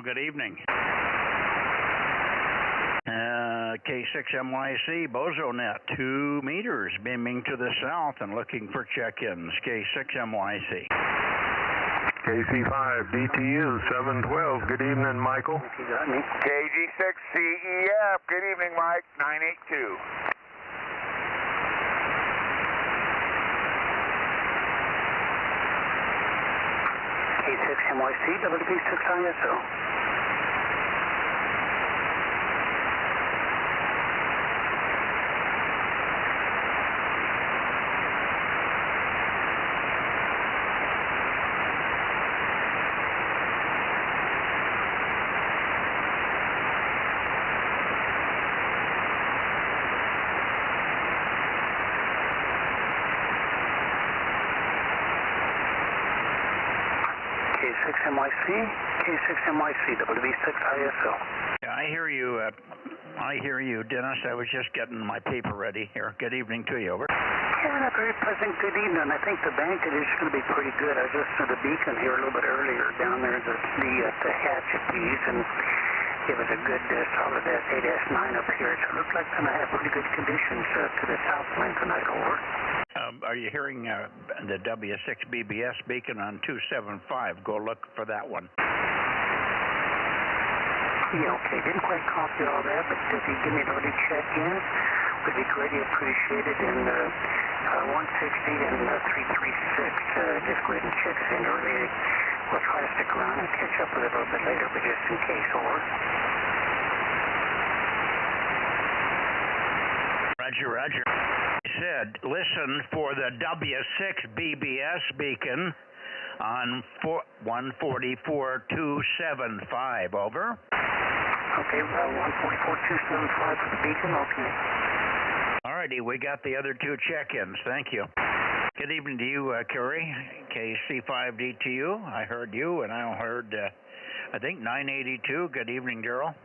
good evening. K6MYC, Bozo Net, 2 meters, beaming to the south and looking for check-ins. K6MYC. KC5, DTU, 712. Good evening, Michael. KG6CEF, good evening, Mike, 982. K6MYC, WB6ISO. K6MYC, K6MYC, WB6ISO. Yeah, I hear you, Dennis. I was just getting my paper ready here. Good evening to you, over. Yeah, a very pleasant good evening. I think the bank is going to be pretty good. I was just to the beacon here a little bit earlier down there, the hatch piece, and it was a good solid S8, S9 up here. So it looked like going to have pretty good conditions to the southland tonight, over. Are you hearing the W6 BBS beacon on 275? Go look for that one. Yeah, okay. Didn't quite copy all that, but if you give me an early check-in, would be greatly appreciated. And 160 and 336, just go ahead and check us in early. We'll try to stick around and catch up with it a little bit later, but just in case, over. Roger, roger. I said, listen for the W6 BBS beacon on 144.275, over. Okay, 144.275 for the beacon, okay. All righty, we got the other 2 check-ins. Thank you. Good evening to you, Kerry, KC5DTU. I heard you, and I heard, I think, 982. Good evening, Daryl.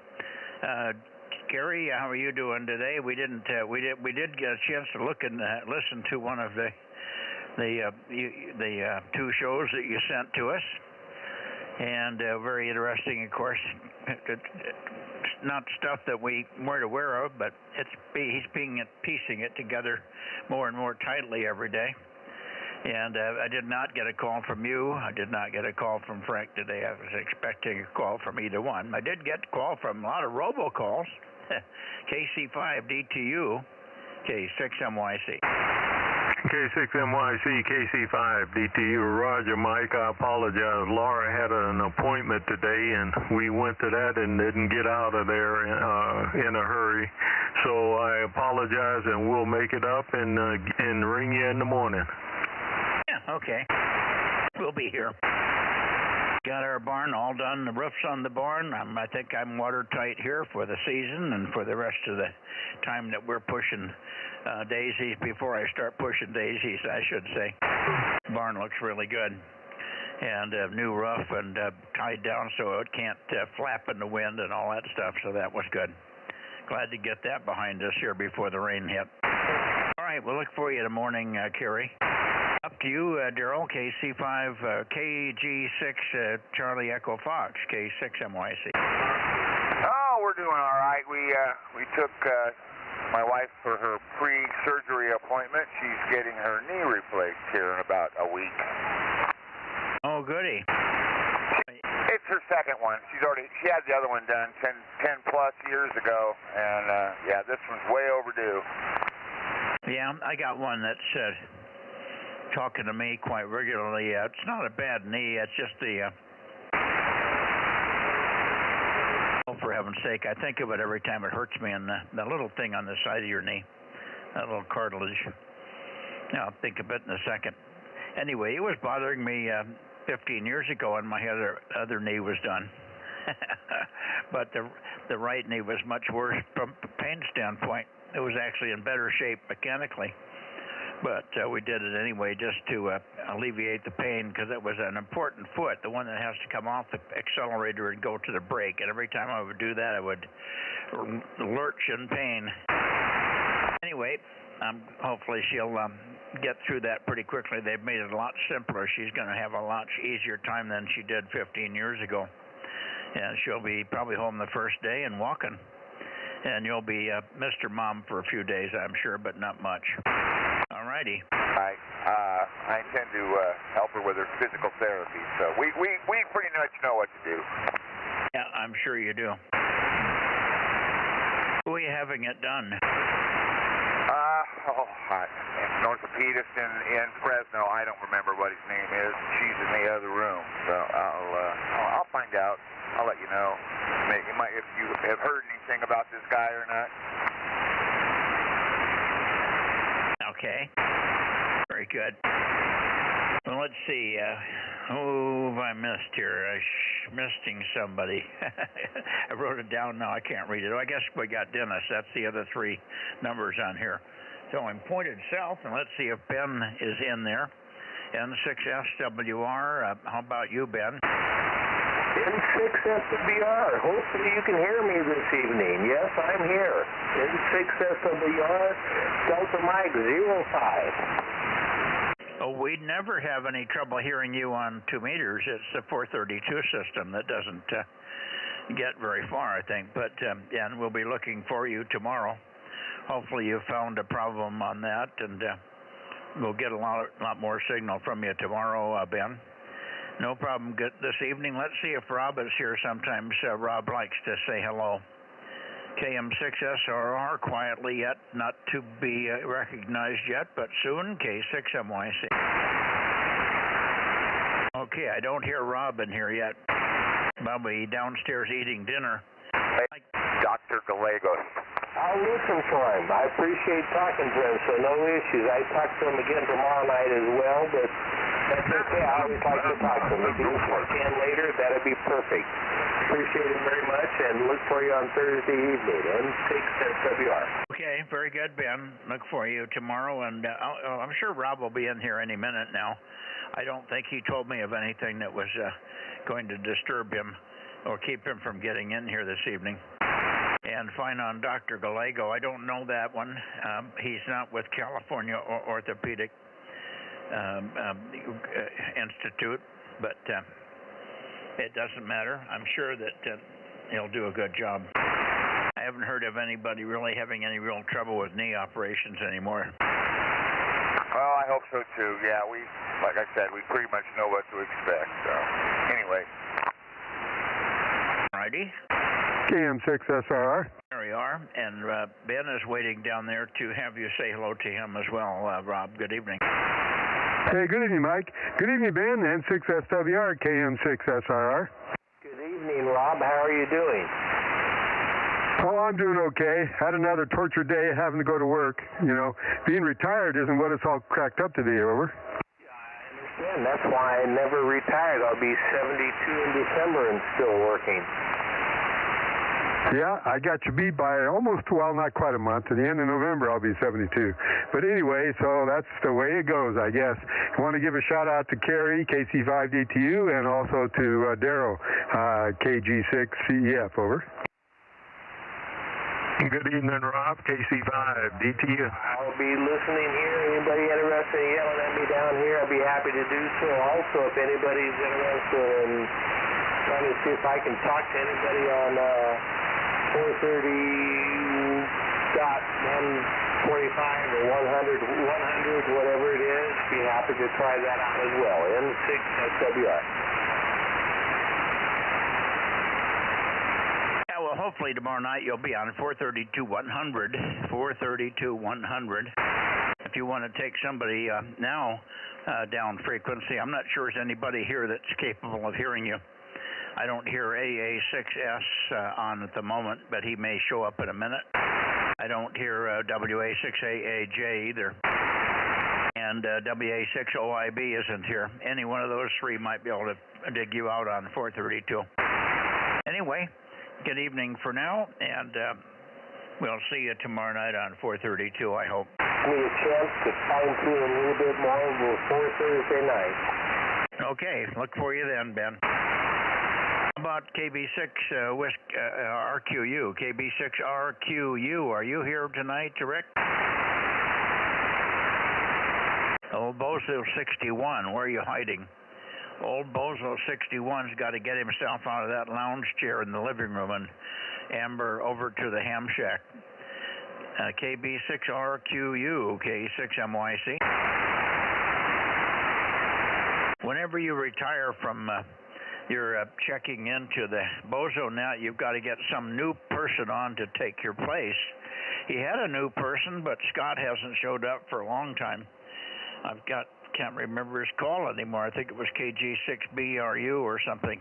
Kerry, how are you doing today? We did get a chance to look and listen to one of the 2 shows that you sent to us, and very interesting, of course. It's not stuff that we weren't aware of, but he's piecing it together more and more tightly every day. And I did not get a call from you. I did not get a call from Frank today. I was expecting a call from either one. I did get a call from a lot of robocalls. KC5DTU, K6MYC. K6MYC, KC5, DTU, Roger, Mike. I apologize. Laura had an appointment today, and we went to that and didn't get out of there in a hurry. So I apologize, and we'll make it up and ring you in the morning. Yeah, okay. We'll be here. Got our barn all done. The roof's on the barn. I think I'm watertight here for the season and for the rest of the time that we're pushing daisies. Before I start pushing daisies, I should say. Barn looks really good. And new roof and tied down so it can't flap in the wind and all that stuff. So that was good. Glad to get that behind us here before the rain hit. All right, we'll look for you in the morning, Kerry. Up to you, Daryl, KC5, KG6, Charlie Echo Fox, K6MYC. Oh, we're doing all right. We took my wife for her pre-surgery appointment. She's getting her knee replaced here in about a week. Oh, goody. It's her second one. She had the other one done 10 plus years ago, and yeah, this one's way overdue. Yeah, I got one that's talking to me quite regularly. It's not a bad knee. It's just the oh, for heaven's sake, I think of it every time it hurts me, and the little thing on the side of your knee, that little cartilage. Yeah, I'll think of it in a second. Anyway, it was bothering me 15 years ago, and my other knee was done. But the right knee was much worse from a pain standpoint. It was actually in better shape mechanically. But we did it anyway just to alleviate the pain, because it was an important foot, the one that has to come off the accelerator and go to the brake. And every time I would do that, I would lurch in pain. Anyway, hopefully she'll get through that pretty quickly. They've made it a lot simpler. She's going to have a lot easier time than she did 15 years ago. and she'll be probably home the first day and walking. And you'll be Mr. Mom for a few days, I'm sure, but not much. All righty. I intend to help her with her physical therapy, so we pretty much know what to do. Yeah, I'm sure you do. Who are you having it done? An orthopedist in Fresno. I don't remember what his name is. She's in the other room, so I'll find out. I'll let you know. If you have heard anything about this guy or not. Okay. Very good. Well, let's see. Who have I missed here? I'm missing somebody. I wrote it down now. I can't read it. I guess we got Dennis. That's the other three numbers on here. So I'm pointed south, and let's see if Ben is in there. N6SWR. How about you, Ben? N6SWR. Hopefully you can hear me this evening. Yes, I'm here. N6SWR, Delta Mike 05. Oh, we'd never have any trouble hearing you on 2 meters. It's the 432 system that doesn't get very far, I think. But and we'll be looking for you tomorrow. Hopefully you found a problem on that, and we'll get a lot more signal from you tomorrow, Ben. No problem. Good this evening. Let's see if Rob is here. Sometimes Rob likes to say hello. KM6SRR, quietly yet, not to be recognized yet, but soon, K6MYC. Okay, I don't hear Rob in here yet. Probably downstairs eating dinner. Hey, Dr. Gallegos. I'll listen for him. I appreciate talking to him, so no issues. I talk to him again tomorrow night as well, but that's okay. I always like to talk to him. If you can later, that'd be perfect. Appreciate it very much, and look for you on Thursday evening, N6SWR. Okay, very good, Ben. Look for you tomorrow, and I'm sure Rob will be in here any minute now. I don't think he told me of anything that was going to disturb him or keep him from getting in here this evening. And fine on Dr. Gallego. I don't know that one. He's not with California Orthopedic Institute, but it doesn't matter. I'm sure that he'll do a good job. I haven't heard of anybody really having any real trouble with knee operations anymore. Well, I hope so too. Yeah, like I said, we pretty much know what to expect. So, anyway. Righty. KM6SRR. There we are, and Ben is waiting down there to have you say hello to him as well, Rob. Good evening. Hey, good evening, Mike. Good evening, Ben. N6SWR, KM6SRR. Good evening, Rob. How are you doing? Oh, I'm doing okay. Had another torture day having to go to work. You know, being retired isn't what it's all cracked up to be, over. Yeah, I understand. That's why I never retired. I'll be 72 in December and still working. Yeah, I got you beat by almost, well, not quite a month. At the end of November, I'll be 72. But anyway, so that's the way it goes, I guess. I want to give a shout-out to Kerry, KC5DTU, and also to Darrow, KG6CEF, over. Good evening, Rob, KC5DTU. I'll be listening here. Anybody interested in yelling at me down here, I'll be happy to do so. Also, if anybody's interested in trying to see if I can talk to anybody on 430.145 or 100, whatever it is, be happy to try that out as well. N6SWR. Yeah, well, hopefully tomorrow night you'll be on 432.100. 432.100. If you want to take somebody now down frequency, I'm not sure there's anybody here that's capable of hearing you. I don't hear AA6S on at the moment, but he may show up in a minute. I don't hear WA6AAJ either. And WA6OIB isn't here. Any one of those three might be able to dig you out on 432. Anyway, good evening for now, and we'll see you tomorrow night on 432, I hope. Give me a chance to fine-tune a little bit more before Thursday night. Okay, look for you then, Ben. About KB6 RQU, KB6 RQU, are you here tonight, Rick? Oh, Bozo 61, where are you hiding? Old Bozo 61's got to get himself out of that lounge chair in the living room and amber over to the ham shack. KB6RQU, K6MYC. Whenever you retire from your checking into the Bozo Net, you've got to get some new person on to take your place. He had a new person, but Scott hasn't showed up for a long time. Can't remember his call anymore. I think it was KG6BRU or something,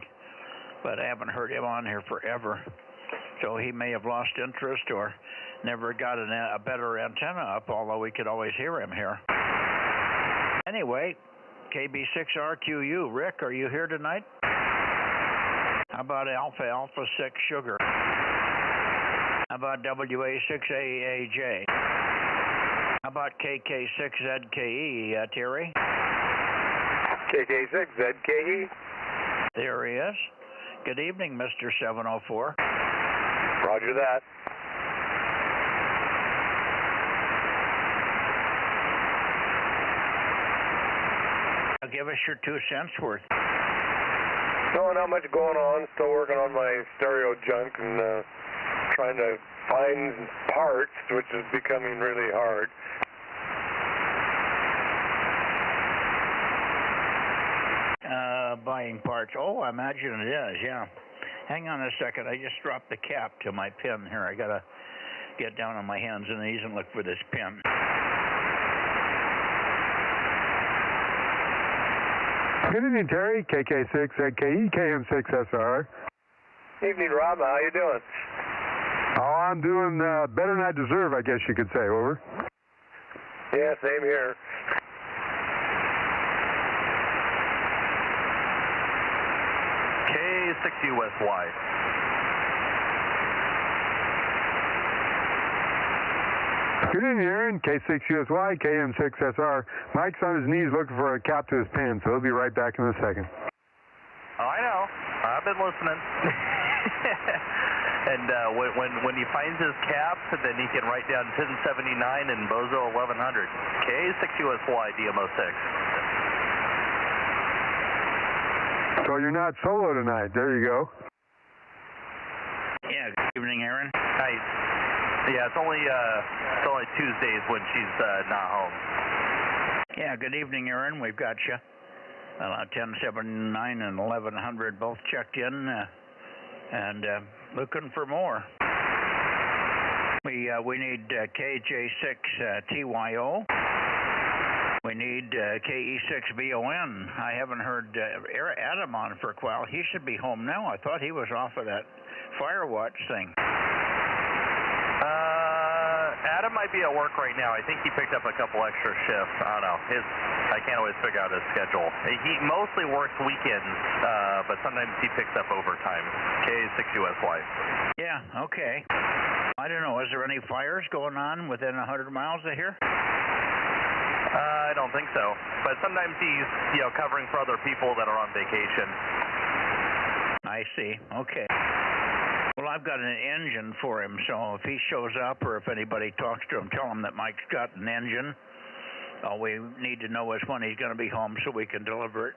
but I haven't heard him on here forever. So he may have lost interest or never got a better antenna up, although we could always hear him here. Anyway, KB6RQU. Rick, are you here tonight? How about Alpha 6 Sugar? How about WA6AAJ? How about KK6ZKE, Terry? KK6ZKE? There he is. Good evening, Mr. 704. Roger that. Now give us your 2 cents worth. No, not much going on. Still working on my stereo junk and trying to find parts, which is becoming really hard. Buying parts. Oh, I imagine it is, yeah. Hang on a second. I just dropped the cap to my pin here. I got to get down on my hands and knees and look for this pin. Good evening, Terry. KK6ZKE, KM6SR. Evening, Rob. How you doing? Oh, I'm doing better than I deserve, I guess you could say. Over. Yeah, same here. K6USY. Good evening, Aaron. K6USY, KM6SR. Mike's on his knees looking for a cap to his pin, so he'll be right back in a second. Oh, I know. I've been listening. And when he finds his cap, then he can write down 1079 and Bozo 1100. K6USY DMO6. So you're not solo tonight. There you go. Yeah, good evening, Aaron. Nice. Yeah, it's only Tuesdays when she's not home. Yeah, good evening, Aaron. We've got you. 1079 and 1100 both checked in and looking for more. We need KJ6TYO. We need KE6BON. I haven't heard Adam on for a while. He should be home now. I thought he was off of that Firewatch thing. Adam might be at work right now. I think he picked up a couple extra shifts. I don't know. I can't always figure out his schedule. He mostly works weekends, but sometimes he picks up overtime. K6USY. Yeah, okay. I don't know. Is there any fires going on within 100 miles of here? I don't think so. But sometimes he's, covering for other people that are on vacation. I see. Okay. Well, I've got an engine for him, so if he shows up or if anybody talks to him, tell him that Mike's got an engine. All we need to know is when he's going to be home so we can deliver it.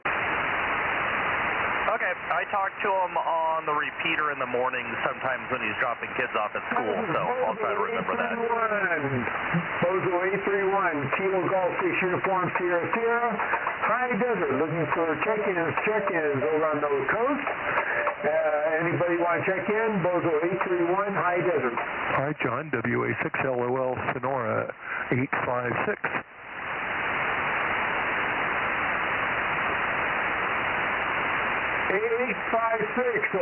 Okay, I talk to him on the repeater in the morning sometimes when he's dropping kids off at school, so I'll try to remember that. Bozo 831, Kilo Golf 6 Uniform Sierra Sierra, High Desert, looking for check-ins over on the coast. Anybody want to check in? Bozo 831, High Desert. Hi, John. WA6LOL Sonora 856. 856,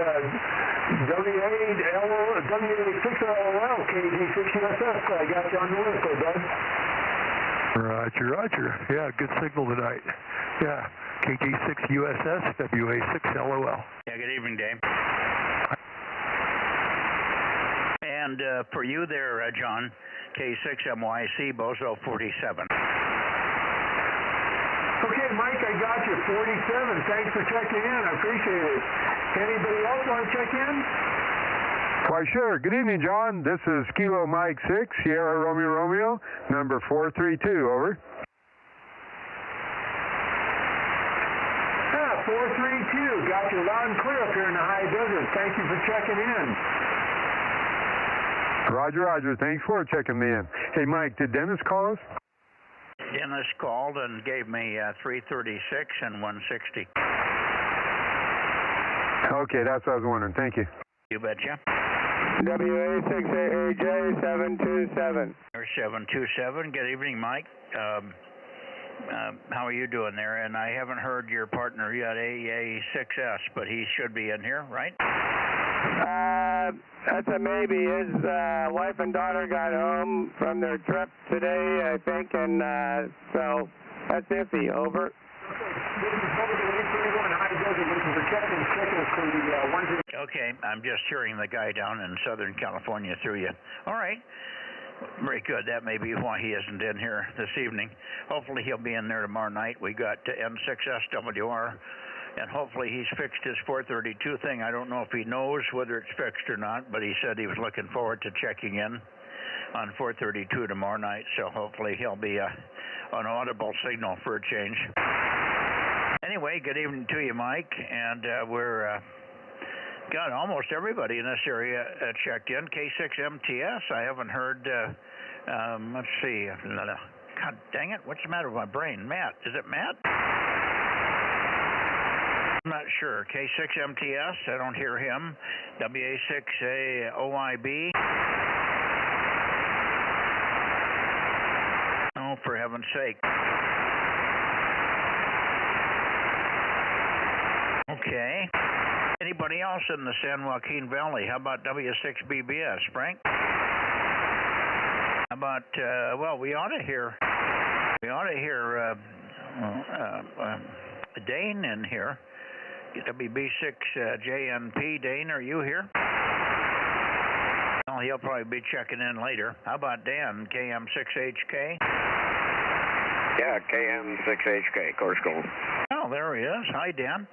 WA6LOL, KG6USS. I got you on the list, bud. Roger. Yeah, good signal tonight. Yeah, KG6USS, WA6LOL. Yeah, good evening, Dave. And for you there, John, K6MYC, Bozo 47. Okay, Mike, I got you, 47. Thanks for checking in. I appreciate it. Anybody else want to check in? Why, sure. Good evening, John. This is Kilo Mike 6, Sierra Romeo, number 432, over. 432, 032. Got you loud and clear up here in the high desert. Thank you for checking in. Roger, Roger. Thanks for checking me in. Hey, Mike, did Dennis call us? Dennis called and gave me 336 and 160. Okay, that's what I was wondering. Thank you. You betcha. WA6AJ 727. 727. Good evening, Mike. How are you doing there? And I haven't heard your partner yet, AA6S, but he should be in here, right? That's a maybe. His wife and daughter got home from their trip today, I think, and so that's iffy. Over. Okay, I'm just hearing the guy down in Southern California through you. All right. Very good. That may be why he isn't in here this evening. Hopefully he'll be in there tomorrow night. We got N6SWR, and hopefully he's fixed his 432 thing. I don't know if he knows whether it's fixed or not, but he said he was looking forward to checking in on 432 tomorrow night, so hopefully he'll be an audible signal for a change. Anyway, good evening to you, Mike, and we're got almost everybody in this area checked in. K6MTS, I haven't heard, let's see, God dang it, what's the matter with my brain? Matt, is it Matt? I'm not sure. K6MTS, I don't hear him. WA6AOIB. Oh, for heaven's sake. Okay. Anybody else in the San Joaquin Valley? How about W6BBS, Frank? How about, well, we ought to hear Dane in here. WB6JNP, Dane, are you here? Well, he'll probably be checking in later. How about Dan, KM6HK? Yeah, KM6HK, course goal. Oh, there he is. Hi, Dan.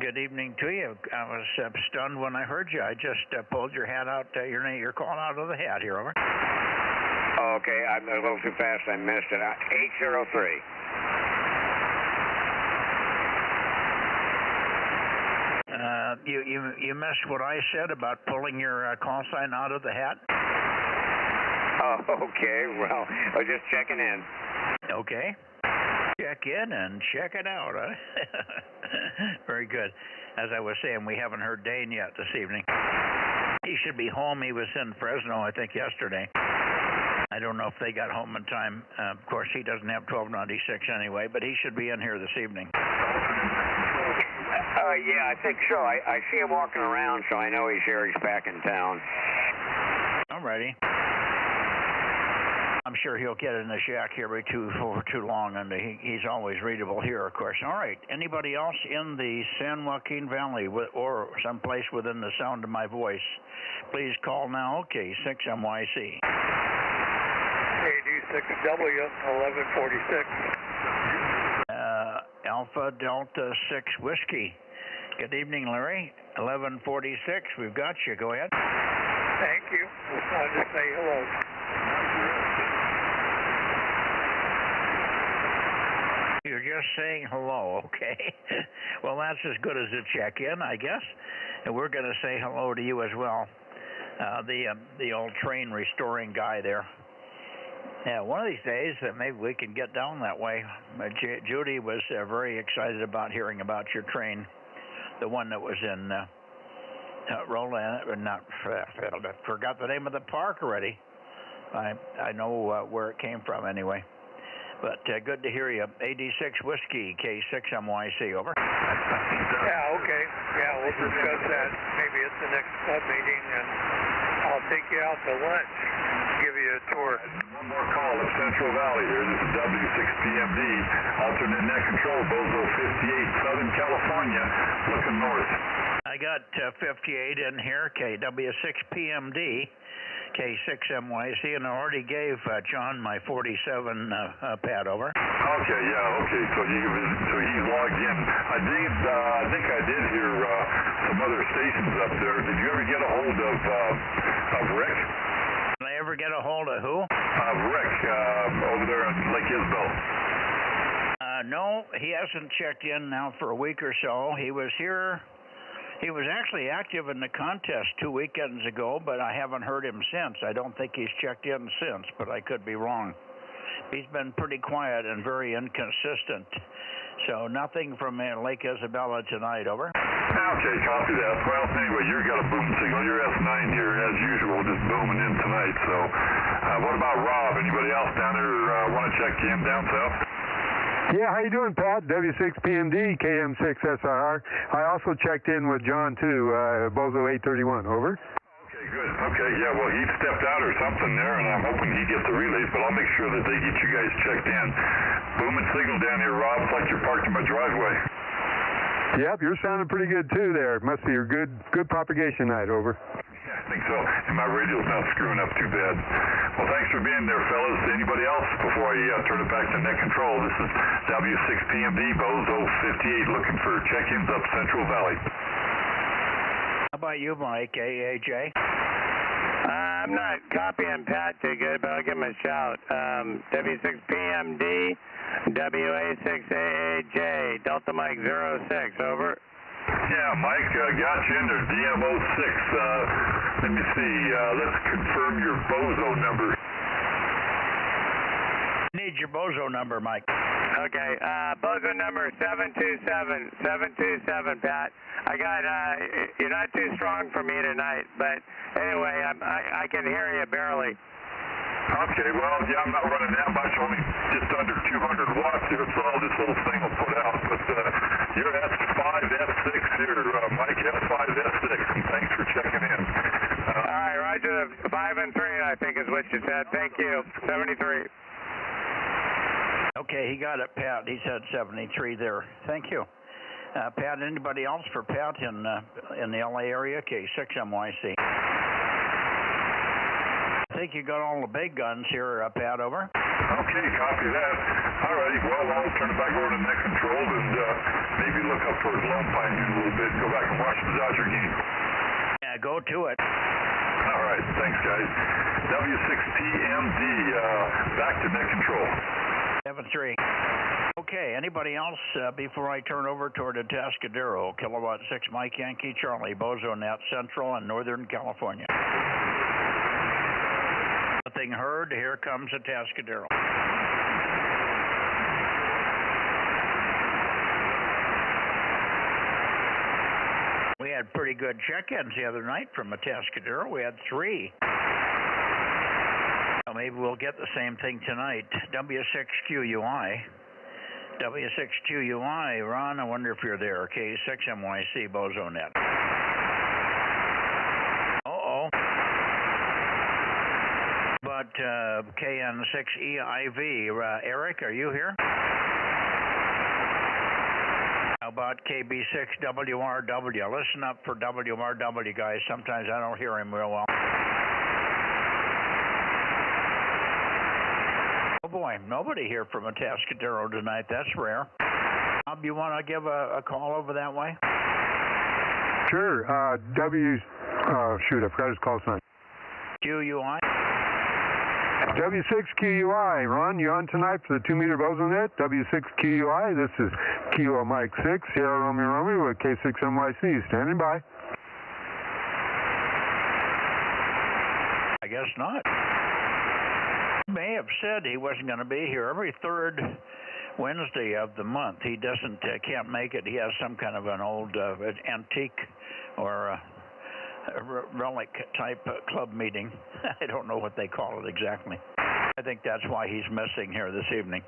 Good evening to you. I was stunned when I heard you. I just pulled your hat out, your call out of the hat here, over. Okay, I'm a little too fast. I missed it. 803. You missed what I said about pulling your call sign out of the hat? Oh, okay. Well, I was just checking in. Okay. Check in and check it out, huh? Very good. As I was saying, we haven't heard Dane yet this evening. He should be home. He was in Fresno, I think, yesterday. I don't know if they got home in time. Of course, he doesn't have 1296 anyway, but he should be in here this evening. Yeah, I think so. I see him walking around, so I know he's here. He's back in town. All righty. I'm sure he'll get in the shack here for too long, and he's always readable here, of course. All right. Anybody else in the San Joaquin Valley or someplace within the sound of my voice, please call now. Okay, 6MYC. AD6W 1146. Alpha Delta 6 Whiskey. Good evening, Larry. 1146. We've got you. Go ahead. Thank you. Just wanted to say hello. You're just saying hello, okay? Well, that's as good as a check-in, I guess. And we're going to say hello to you as well. The old train restoring guy there. Yeah, one of these days maybe we can get down that way. Judy was very excited about hearing about your train, the one that was in Roland. Forgot the name of the park already. I know where it came from anyway. But good to hear you. AD6 Whiskey, K6MYC, over. Yeah, okay. Yeah, we'll discuss that maybe at the next club meeting, and I'll take you out to lunch, give you a tour. One more call of Central Valley here. This is W6PMD, alternate net control, Bozo 58, Southern California, looking north. I got 58 in here, KW6PMD. K6MYC, and I already gave John my 47 pad, over. Okay, yeah, okay. So he's logged in. I think I did hear some other stations up there. Did you ever get a hold of Rick? Did I ever get a hold of who? Rick over there in Lake Isabel. No, he hasn't checked in now for a week or so. He was here. He was actually active in the contest 2 weekends ago, but I haven't heard him since. I don't think he's checked in since, but I could be wrong. He's been pretty quiet and very inconsistent. So nothing from Lake Isabella tonight, over. Okay, copy that. Well, anyway, you've got a boom signal. Your S9 here, as usual, just booming in tonight. So what about Rob? Anybody else down there want to check in down south? Yeah, how you doing, Pat? W6PMD, KM6SRR. I also checked in with John, too, Bozo 831, over. Okay, good. Okay, yeah, well, he stepped out or something there, and I'm hoping he gets the relays, but I'll make sure that they get you guys checked in. Booming signal down here, Rob. It's like you're parked in my driveway. Yep, you're sounding pretty good, too, there. It must be a good propagation night, over. Yeah, I think so. And my radio's not screwing up too bad. Well, thanks for being there, fellas. Anybody else before I turn it back to net control? This is W6PMD, Bozo 58, looking for check-ins up Central Valley. How about you, Mike, AAJ? I'm not copying Pat too good, but I'll give him a shout. W6PMD, WA6AAJ, Delta Mike 06, over. Yeah, Mike, got you in there, DM06. Let me see, let's confirm your Bozo number. Need your Bozo number, Mike. Okay, Bozo number 727, Pat. I got, you're not too strong for me tonight, but anyway, I can hear you barely. Okay, well, yeah, I'm not running that much, only just under 200 watts here, so all this little thing will put out, but you're S5, S6 here, Mike, S5, S6, and thanks for checking in. All right, Roger, 5 and 3, I think is what you said. Thank you, 73. Okay, he got it, Pat. He said 73 there. Thank you. Pat, anybody else for Pat in the LA area? K6MYC. I think you got all the big guns here, Pat, over. Okay, copy that. All righty, well, I'll turn it back over to net control and maybe look up towards Lone Pine in a little bit, go back and watch the Dodger game. Yeah, go to it. All right, thanks, guys. W6PMD, back to net control. 7-3. Okay, anybody else before I turn over toward the Atascadero? Kilowatt 6 Mike Yankee Charlie, Bozo Net, Central and Northern California. Nothing heard. Here comes the Atascadero. We had pretty good check-ins the other night from Atascadero. We had 3. Well, maybe we'll get the same thing tonight. W6QUI. W6QUI. Ron, I wonder if you're there. K6MYC, Bozo Net. Uh-oh. But KN6EIV. Eric, are you here? How about KB6WRW? Listen up for WRW, guys. Sometimes I don't hear him real well. Oh boy, nobody here from Atascadero tonight. That's rare. Bob, you want to give a call over that way? Sure. Shoot, I forgot his call sign. QUI? W6QUI. Ron, you on tonight for the 2-meter Bozo Net? W6QUI. This is Kilo Mike 6, Sierra Romeo with K6MYC. Standing by. I guess not. He may have said he wasn't going to be here every third Wednesday of the month. He can't make it. He has some kind of an old antique or relic type club meeting. I don't know what they call it exactly. I think that's why he's missing here this evening.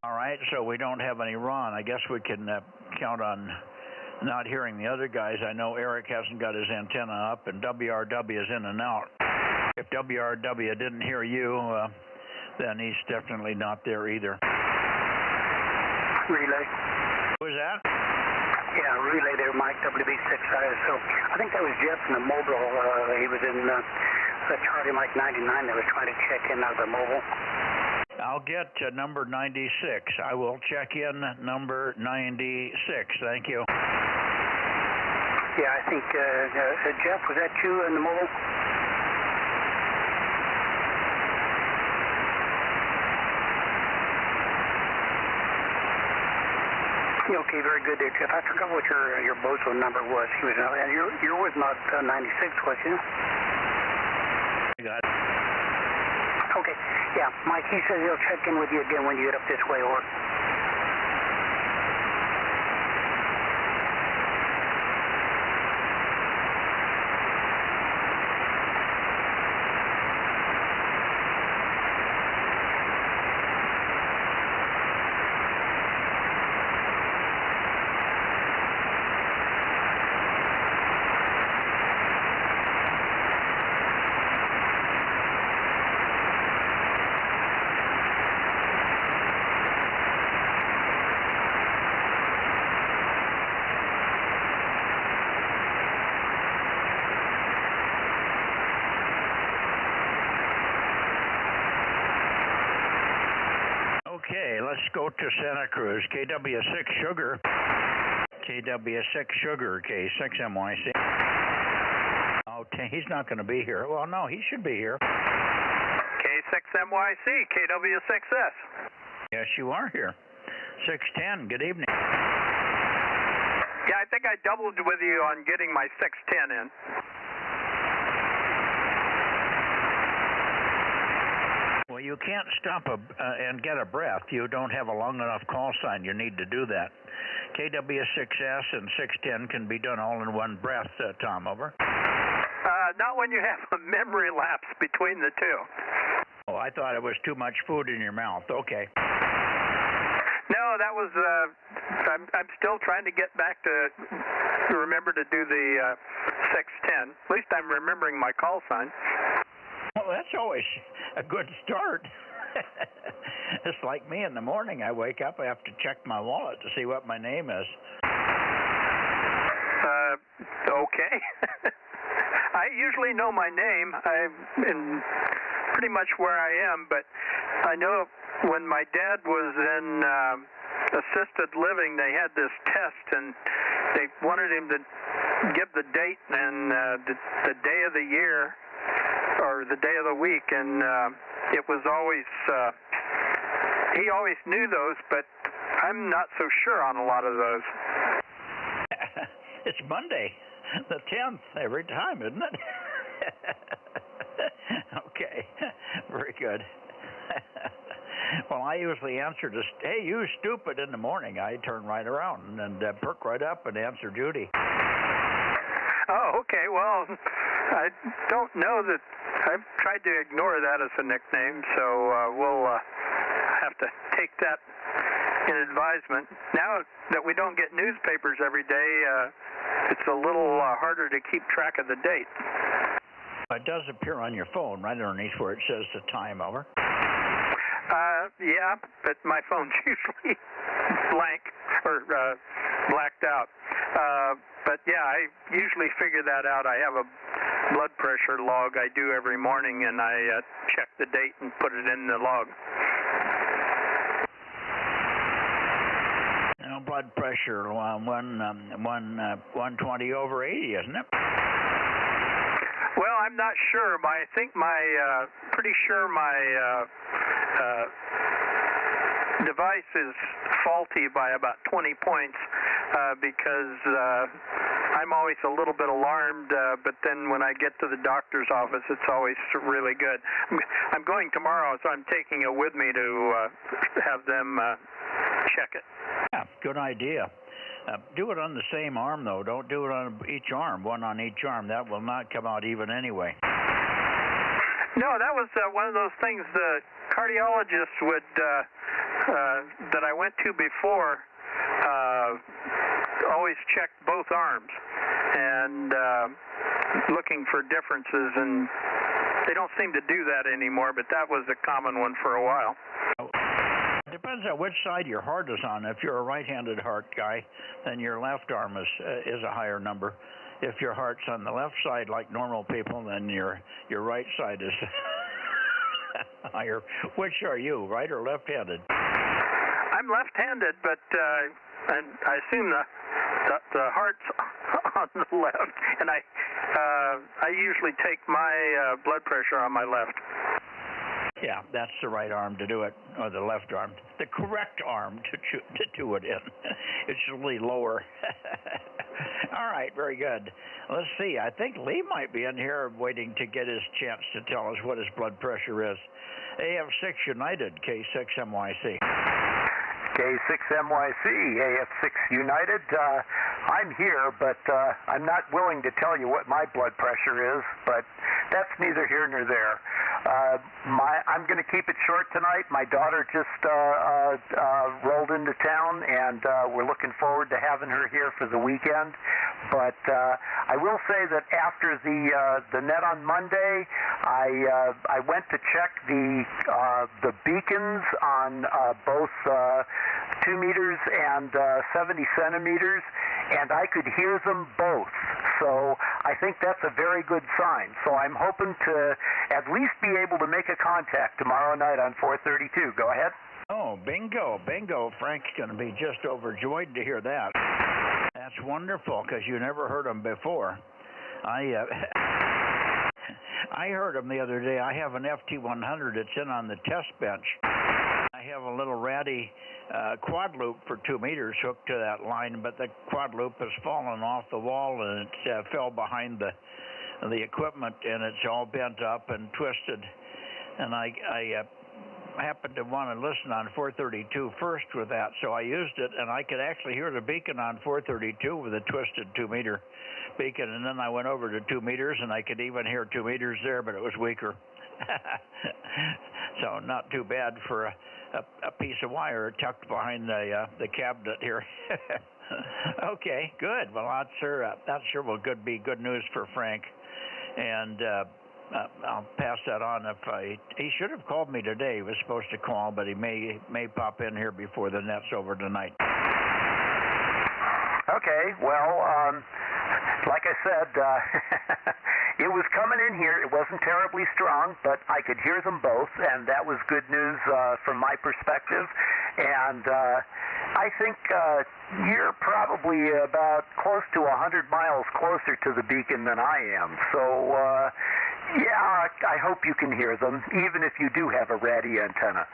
All right, so we don't have any Ron. I guess we can count on not hearing the other guys. I know Eric hasn't got his antenna up, and WRW is in and out. If WRW didn't hear you, then he's definitely not there either. Relay. Who's that? Yeah, relay there, Mike, WB6 ISO. I think that was Jeff in the mobile. He was in Charlie Mike 99 that was trying to check in out of the mobile. I'll get number 96. I will check in number 96. Thank you. Yeah, I think, Jeff, was that you in the mobile? Okay, very good there, Jeff. I forgot what your Bozo number was. He was, and your was not 96, was you? I got it. Okay, yeah. Mike, he says he'll check in with you again when you get up this way, or. Okay, let's go to Santa Cruz. KW6 Sugar. KW6 Sugar, K6MYC. Okay, he's not going to be here. Well, no, he should be here. K6MYC, KW6S. Yes, you are here. 610, good evening. Yeah, I think I doubled with you on getting my 610 in. Well, you can't stop and get a breath. You don't have a long enough call sign. You need to do that. KW6S and 610 can be done all in one breath, Tom, over. Not when you have a memory lapse between the two. Oh, I thought it was too much food in your mouth. Okay. No, that was, I'm still trying to get back to remember to do the 610. At least I'm remembering my call sign. Well, that's always a good start. It's like me in the morning. I wake up, I have to check my wallet to see what my name is. Okay. I usually know my name. I'm in pretty much where I am, but I know when my dad was in assisted living, they had this test, and they wanted him to give the date and the day of the year or the day of the week, and it was always he always knew those, but I'm not so sure on a lot of those. It's Monday, the 10th, every time, isn't it? Okay, very good. Well, I usually answer to, hey, you stupid, in the morning. I turn right around and perk right up and answer Judy. Oh, okay. Well, I don't know that I've tried to ignore that as a nickname, so we'll have to take that in advisement. Now that we don't get newspapers every day, it's a little harder to keep track of the date. It does appear on your phone right underneath where it says the time, over. Yeah, but my phone's usually blank or blacked out. But yeah, I usually figure that out. I have a blood pressure log I do every morning, and I check the date and put it in the log. Now, blood pressure 120 over 80, isn't it? Well, I'm not sure. I think pretty sure my device is faulty by about 20 points because I'm always a little bit alarmed, but then when I get to the doctor's office, it's always really good. I'm going tomorrow, so I'm taking it with me to have them check it. Yeah, good idea. Do it on the same arm, though. Don't do it on each arm, one on each arm. That will not come out even anyway. No, that was one of those things the cardiologist would, that I went to before, always checked both arms and looking for differences, and they don't seem to do that anymore, but that was a common one for a while. It depends on which side your heart is on. If you're a right-handed heart guy, then your left arm is a higher number. If your heart's on the left side, like normal people, then your right side is higher. Which are you, right or left-handed? I'm left-handed, but I assume the heart's on the left, and I usually take my blood pressure on my left. Yeah, that's the right arm to do it, or the left arm. The correct arm to do it in. It's usually lower. All right, very good. Let's see. I think Lee might be in here waiting to get his chance to tell us what his blood pressure is. AF6 United, K6MYC. K6MYC, AF6 United. I'm here, but I'm not willing to tell you what my blood pressure is, but that's neither here nor there. I'm going to keep it short tonight. My daughter just rolled into town, and we're looking forward to having her here for the weekend. But I will say that after the net on Monday, I went to check the beacons on both 2 meters and 70 centimeters, and I could hear them both. So I think that's a very good sign. So I'm hoping to at least be able to make a contact tomorrow night on 432. Go ahead. Oh, bingo, bingo. Frank's going to be just overjoyed to hear that. That's wonderful, because you never heard him before. I heard him the other day. I have an FT100 that's in on the test bench. I have a little ratty quad loop for 2 meters hooked to that line, but the quad loop has fallen off the wall, and it fell behind the equipment, and it's all bent up and twisted. And I happened to want to listen on 432 first with that, so I used it, and I could actually hear the beacon on 432 with a twisted 2 meter beacon, and then I went over to 2 meters, and I could even hear 2 meters there, but it was weaker. So not too bad for a piece of wire tucked behind the cabinet here. Okay, good. Well, that sure will be good news for Frank, and I'll pass that on. He should have called me today. He was supposed to call, but he may pop in here before the net's over tonight. Okay, well, like I said, it was coming in here. It wasn't terribly strong, but I could hear them both, and that was good news from my perspective. And I think you're probably about close to 100 miles closer to the beacon than I am. So, yeah, I hope you can hear them, even if you do have a ratty antenna.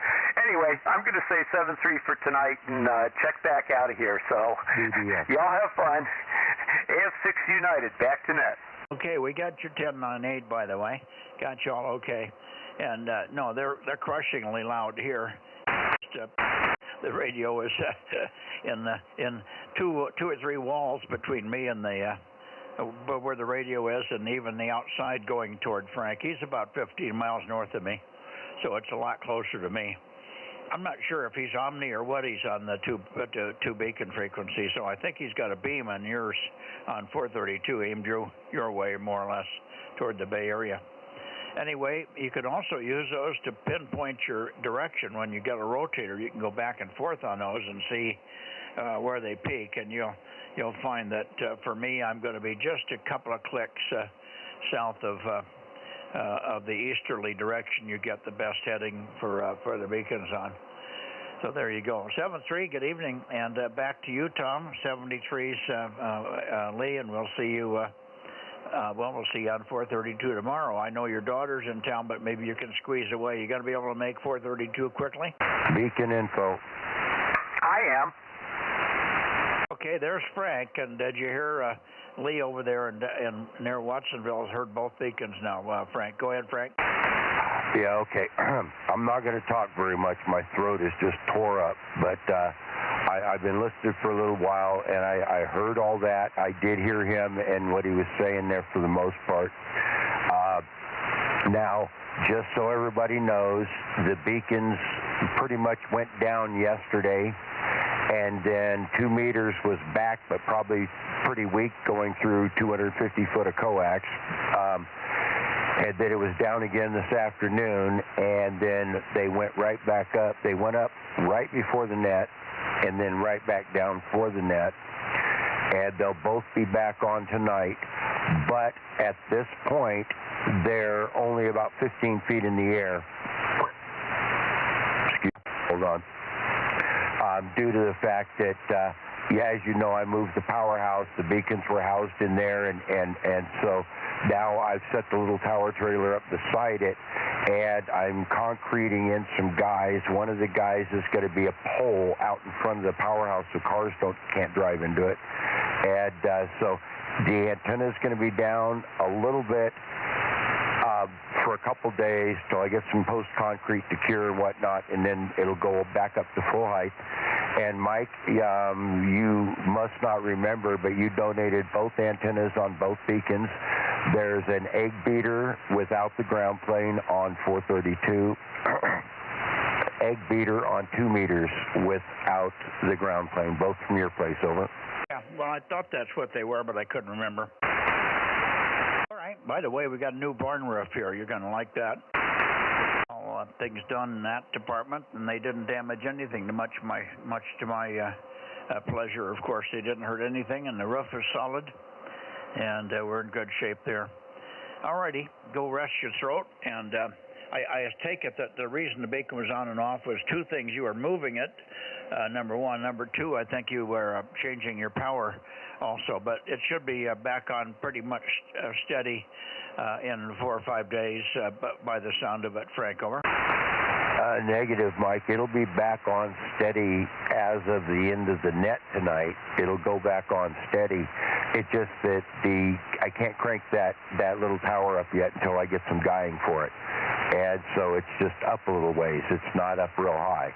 Anyway, I'm going to say 7-3 for tonight and check back out of here. So, y'all have fun. AF6 United, back to net. Okay, we got your 1098, by the way. Got y'all okay. And no, they're crushingly loud here. The radio is in two or three walls between me and where the radio is, and even the outside going toward Frank. He's about 15 miles north of me, so it's a lot closer to me. I'm not sure if he's omni or what he's on the two beacon frequency, so I think he's got a beam on yours on 432 aimed your way, more or less, toward the Bay Area. Anyway, you can also use those to pinpoint your direction. When you get a rotator, you can go back and forth on those and see where they peak, and you'll find that for me, I'm going to be just a couple of clicks south of the easterly direction. You get the best heading for the beacons on. So there you go. 7-3, good evening, and back to you, Tom. 73's Lee, and we'll see you. We'll see you on 432 tomorrow. I know your daughter's in town, but maybe you can squeeze away. You got to be able to make 432 quickly. Beacon info. I am. Okay, there's Frank, and did you hear Lee over there in near Watsonville has heard both beacons now. Frank, go ahead, Frank. Yeah, okay. I'm not going to talk very much. My throat is just tore up, but I've been listening for a little while, and I heard all that. I did hear him and what he was saying there for the most part. Now, just so everybody knows, the beacons pretty much went down yesterday, and then 2 meters was back, but probably pretty weak, going through 250 foot of coax. And then it was down again this afternoon, and then they went right back up. They went up right before the net, and then right back down for the net. And they'll both be back on tonight. But at this point, they're only about 15 feet in the air. Excuse me, hold on. Due to the fact that, as you know, I moved the powerhouse. The beacons were housed in there, and so now I've set the little tower trailer up beside it, and I'm concreting in some guys. One of the guys is going to be a pole out in front of the powerhouse so cars can't drive into it. And so the antenna is going to be down a little bit for a couple days till I get some post-concrete to cure and whatnot, and then it'll go back up to full height. And Mike, you must not remember, but you donated both antennas on both beacons. There's an egg beater without the ground plane on 432. Egg beater on 2 meters without the ground plane, both from your place, over. Yeah, well, I thought that's what they were, but I couldn't remember. All right, by the way, we got a new barn roof here. You're going to like that. All things done in that department, and they didn't damage anything, much to my pleasure. Of course, they didn't hurt anything, and the roof is solid, and we're in good shape there. All righty, go rest your throat, and I take it that the reason the beacon was on and off was two things. You were moving it, number one. Number two, I think you were changing your power also, but it should be back on pretty much steady in 4 or 5 days by the sound of it. Frank, over. Negative, Mike. It'll be back on steady as of the end of the net tonight. It'll go back on steady. It's just that I can't crank that little tower up yet until I get some guying for it. And so it's just up a little ways. It's not up real high.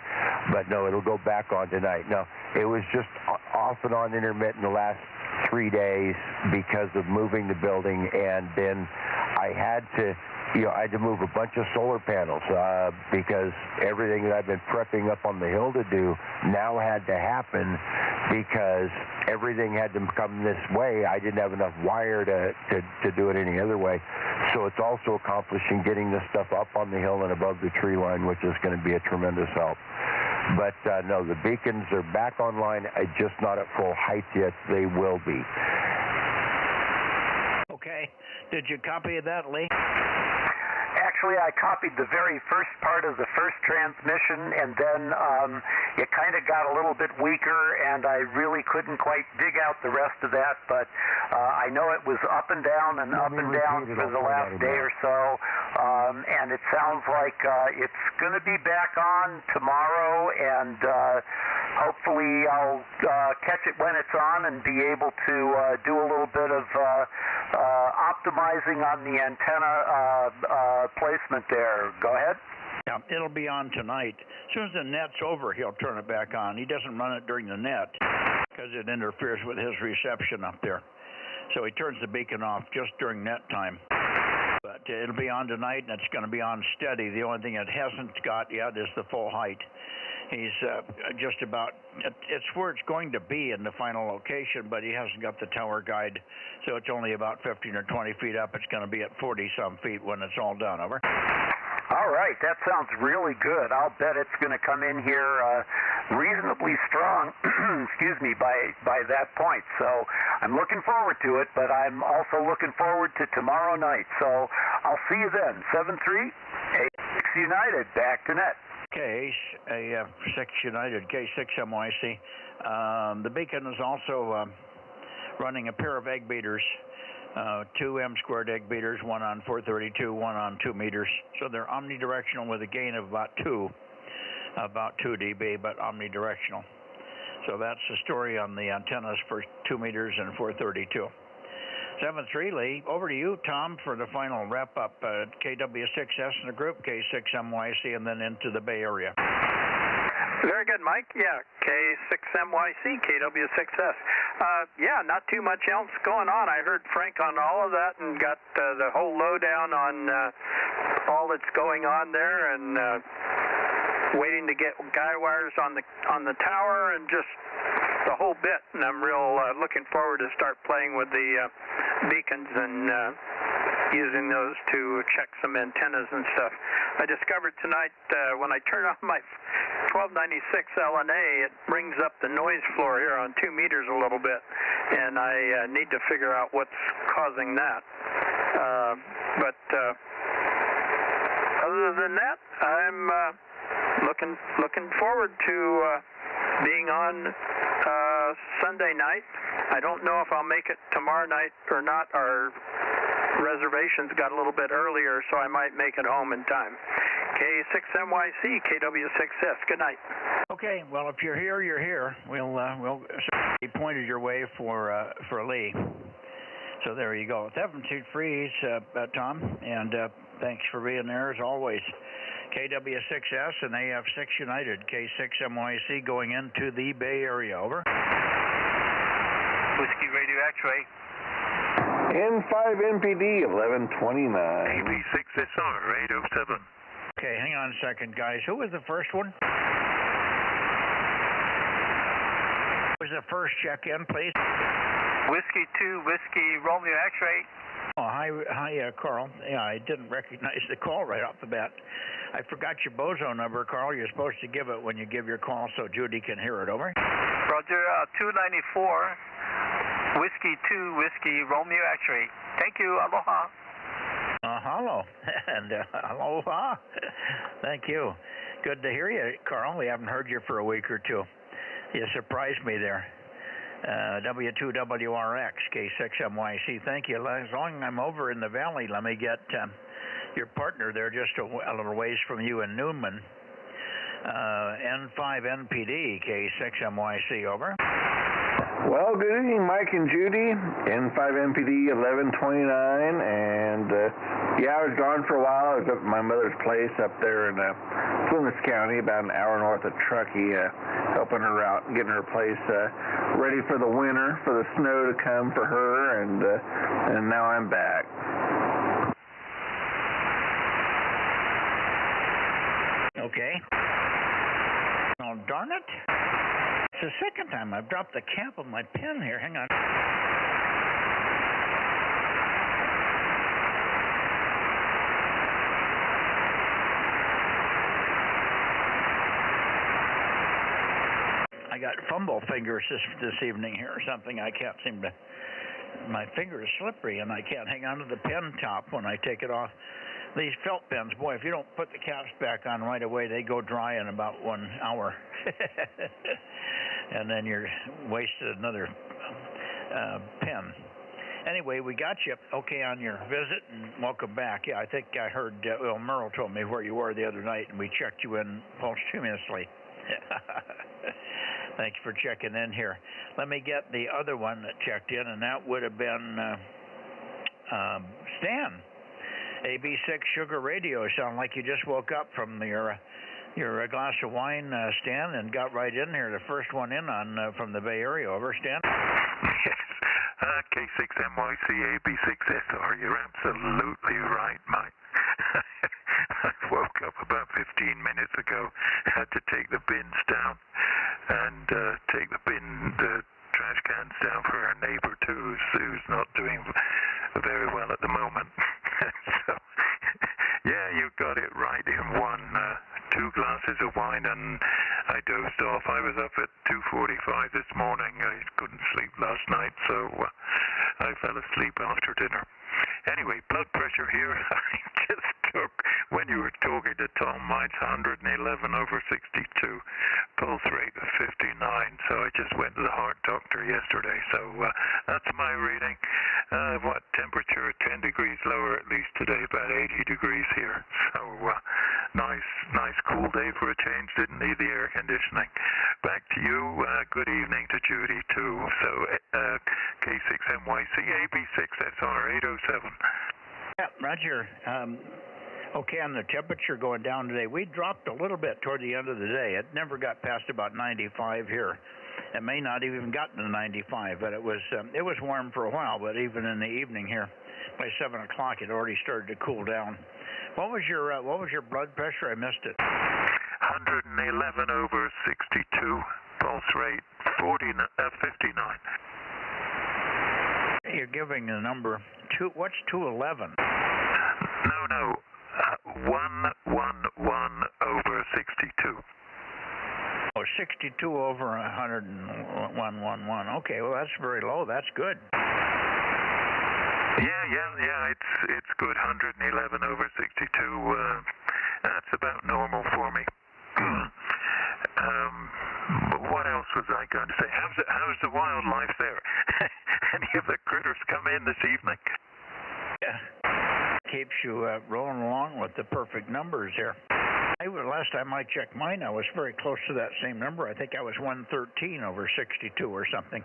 But no, it'll go back on tonight. Now, it was just off and on intermittent the last 3 days because of moving the building, and then I had to move a bunch of solar panels because everything that I've been prepping up on the hill to do now had to happen because everything had to come this way. I didn't have enough wire to do it any other way. So it's also accomplishing getting this stuff up on the hill and above the tree line, which is going to be a tremendous help. But no, the beacons are back online, just not at full height yet. They will be. Okay. Did you copy that, Lee? Actually, I copied the very first part of the first transmission, and then it kind of got a little bit weaker, and I really couldn't quite dig out the rest of that, but I know it was up and down and up and down for the last day or so, and it sounds like it's going to be back on tomorrow, and hopefully I'll catch it when it's on and be able to do a little bit of optimizing on the antenna placement there. Go ahead. Yeah, it'll be on tonight. As soon as the net's over, he'll turn it back on. He doesn't run it during the net because it interferes with his reception up there. So he turns the beacon off just during net time. But it'll be on tonight, and it's going to be on steady. The only thing it hasn't got yet is the full height. He's just about, it's where it's going to be in the final location, but he hasn't got the tower guide, so it's only about 15 or 20 feet up. It's going to be at 40-some feet when it's all done. Over. All right, that sounds really good. I'll bet it's going to come in here reasonably strong, excuse me, by that point. So I'm looking forward to it, but I'm also looking forward to tomorrow night. So I'll see you then. 7-3, 8-6 United, back to net. K6 United, K6 MYC. The beacon is also running a pair of egg beaters, 2 M-squared egg beaters, one on 432, one on 2 meters. So they're omnidirectional with a gain of about 2 dB, but omnidirectional. So that's the story on the antennas for 2 meters and 432. 7-3, Lee. Over to you, Tom, for the final wrap-up. KW6S in the group, K6MYC, and then into the Bay Area. Very good, Mike. Yeah, K6MYC, KW6S. Yeah, not too much else going on. I heard Frank on all of that and got the whole lowdown on all that's going on there, and waiting to get guy wires on the tower and just the whole bit. And I'm real looking forward to start playing with the beacons and using those to check some antennas and stuff. I discovered tonight when I turn on my 1296 LNA, it brings up the noise floor here on 2 meters a little bit, and I need to figure out what's causing that. But other than that, I'm looking forward to being on Sunday night. I don't know if I'll make it tomorrow night or not, or reservations got a little bit earlier, so I might make it home in time. K6NYC, KW6S. Good night. Okay, well, if you're here, you're here. We'll certainly pointed your way for Lee. So there you go. 7-seat freeze, Tom, and thanks for being there as always. KW6S and AF6 United, K6MYC going into the Bay Area. Over. Whiskey Radio X-ray. N5MPD 1129. AB6SR 807. Okay, hang on a second, guys. Who was the first one? Who was the first check-in, please? Whiskey 2, Whiskey Romeo X-ray. Oh, hi, Carl. Yeah, I didn't recognize the call right off the bat. I forgot your Bozo number, Carl. You're supposed to give it when you give your call so Judy can hear it. Over. Roger, 294, Whiskey 2, Whiskey Romeo X-ray. Thank you. Aloha. Hello. And aloha. Thank you. Good to hear you, Carl. We haven't heard you for a week or two. You surprised me there. W2WRX, K6MYC. Thank you. As long as I'm over in the valley, let me get your partner there just a little ways from you in Newman. N5NPD, K6MYC. Over. Well, good evening, Mike and Judy. N5MPD 1129, and yeah, I was gone for a while. I was up at my mother's place up there in Plymouth County, about an hour north of Truckee, helping her out, getting her place ready for the winter, for the snow to come for her, and now I'm back. Okay. Oh, darn it. It's the second time I've dropped the cap of my pen here. Hang on. I got fumble fingers this evening here or something. I can't seem to... My finger is slippery and I can't hang on to the pen top when I take it off. These felt pens, boy, if you don't put the caps back on right away, they go dry in about 1 hour. And then you're wasted another pen. Anyway, we got you okay on your visit, and welcome back. Yeah, I think I heard, Merle told me where you were the other night, and we checked you in posthumously. Thanks for checking in here. Let me get the other one that checked in, and that would have been Stan. AB6 Sugar Radio. Sound like you just woke up from your glass of wine, Stan, and got right in here. The first one in on from the Bay Area. Over, Stan. Yes. K6MYC AB6SR. You're absolutely right, Mike. I woke up about 15 minutes ago. Had to take the bins down and take the trash cans down for our neighbor too, who's not doing very well at the moment. So, yeah, you got it right in one. 2 glasses of wine and I dozed off. I was up at 2:45 this morning. I couldn't sleep last night, so I fell asleep after dinner. Anyway, blood pressure here. I just took, when you were talking to Tom, mine's 111/62. Pulse rate of 59. So I just went to the heart doctor yesterday. So that's my reading. Temperature 10 degrees lower at least today, about 80 degrees here. So nice cool day for a change. Didn't need the air conditioning. Back to you. Good evening to Judy too. So K6MYC AB6SR 807. Yeah, Roger. Okay, on the temperature going down today, we dropped a little bit toward the end of the day. It never got past about 95 here. It may not even gotten to 95, but it was warm for a while. But even in the evening here, by 7 o'clock, it already started to cool down. What was your blood pressure? I missed it. 111/62. Pulse rate 59. You're giving the number 2. What's 211? No. 111/62. Oh, 62 over 101.11. Okay, well that's very low. That's good. Yeah. It's good. 111/62. That's about normal for me. What else was I going to say? How's the wildlife there? Any of the critters come in this evening? Yeah. you rolling along with the perfect numbers there. Last time I checked mine, I was very close to that same number. I think I was 113 over 62 or something.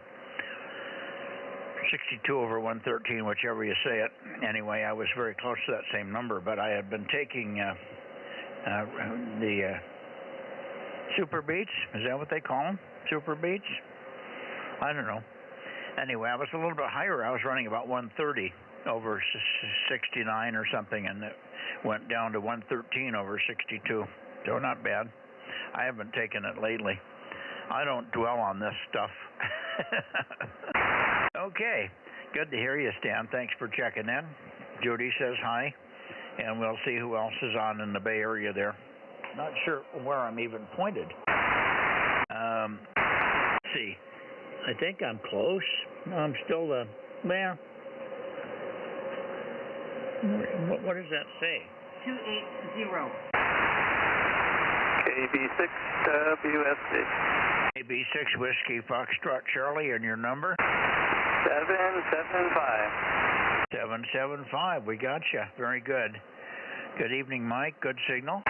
62 over 113, whichever you say it. Anyway, I was very close to that same number, but I had been taking the super beats. Is that what they call them? Super beats? I don't know. Anyway, I was a little bit higher. I was running about 130 over 69 or something, and it went down to 113 over 62. So not bad. I haven't taken it lately. I don't dwell on this stuff. Okay, good to hear you, Stan. Thanks for checking in. Judy says hi, and we'll see who else is on in the Bay Area there. Not sure where I'm even pointed. Let's see. I think I'm close. No, I'm still well. What does that say? 280. KB6 WSC. KB6 Whiskey Foxtrot Charlie, and your number? 775. 775. We got you. Very good. Good evening, Mike. Good signal.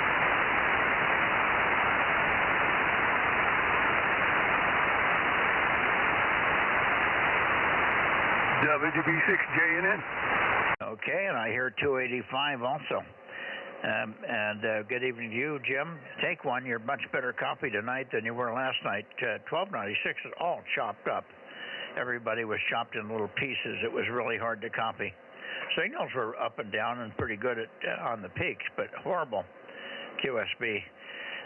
WB6JNN. Okay, and I hear 285 also. Good evening to you, Jim. Take one. You're a much better copy tonight than you were last night. 1296 is all chopped up. Everybody was chopped in little pieces. It was really hard to copy. Signals were up and down and pretty good on the peaks, but horrible. QSB.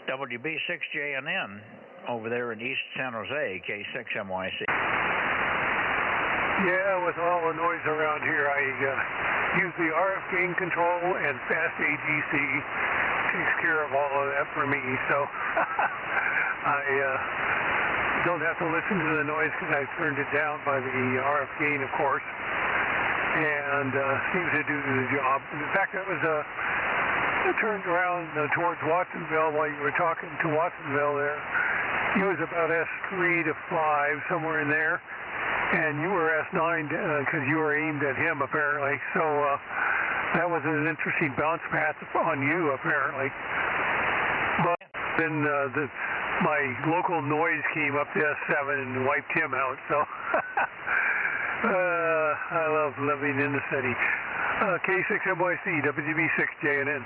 WB6JNN over there in East San Jose, K6MYC. Yeah, with all the noise around here, I use the RF gain control, and fast AGC takes care of all of that for me. So I don't have to listen to the noise because I turned it down by the RF gain, of course, and seems to do the job. In fact, that was turned around towards Watsonville while you were talking to Watsonville there. He was about S3 to 5, somewhere in there. And you were S9 because you were aimed at him, apparently. So that was an interesting bounce path on you, apparently. But then my local noise came up to S7 and wiped him out. So I love living in the city. K6MYC, WB6JNN.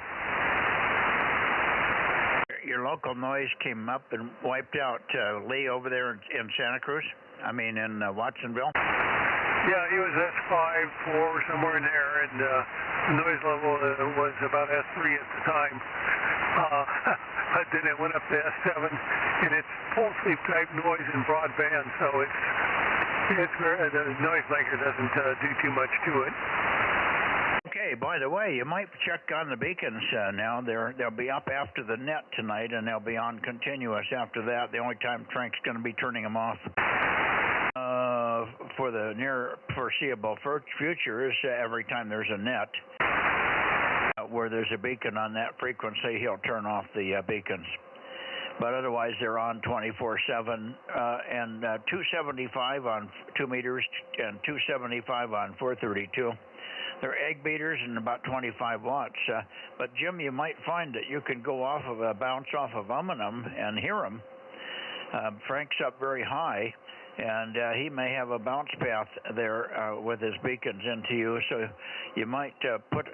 Your local noise came up and wiped out Lee over there in Santa Cruz? I mean, in Watsonville? Yeah, he was S5, 4, somewhere in there, and the noise level was about S3 at the time. But then it went up to S7, and it's full sleep type noise in broadband, so the noisemaker doesn't do too much to it. Okay, by the way, you might check on the beacons now. They'll be up after the net tonight, and they'll be on continuous after that. The only time Frank's going to be turning them off for the near foreseeable future is every time there's a net where there's a beacon on that frequency, he'll turn off the beacons. But otherwise, they're on 24/7 and 275 on 2 meters and 275 on 432. They're egg beaters and about 25 watts. But Jim, you might find that you can go off of a bounce off of them and hear them. Frank's up very high, and he may have a bounce path there with his beacons into you. So you might put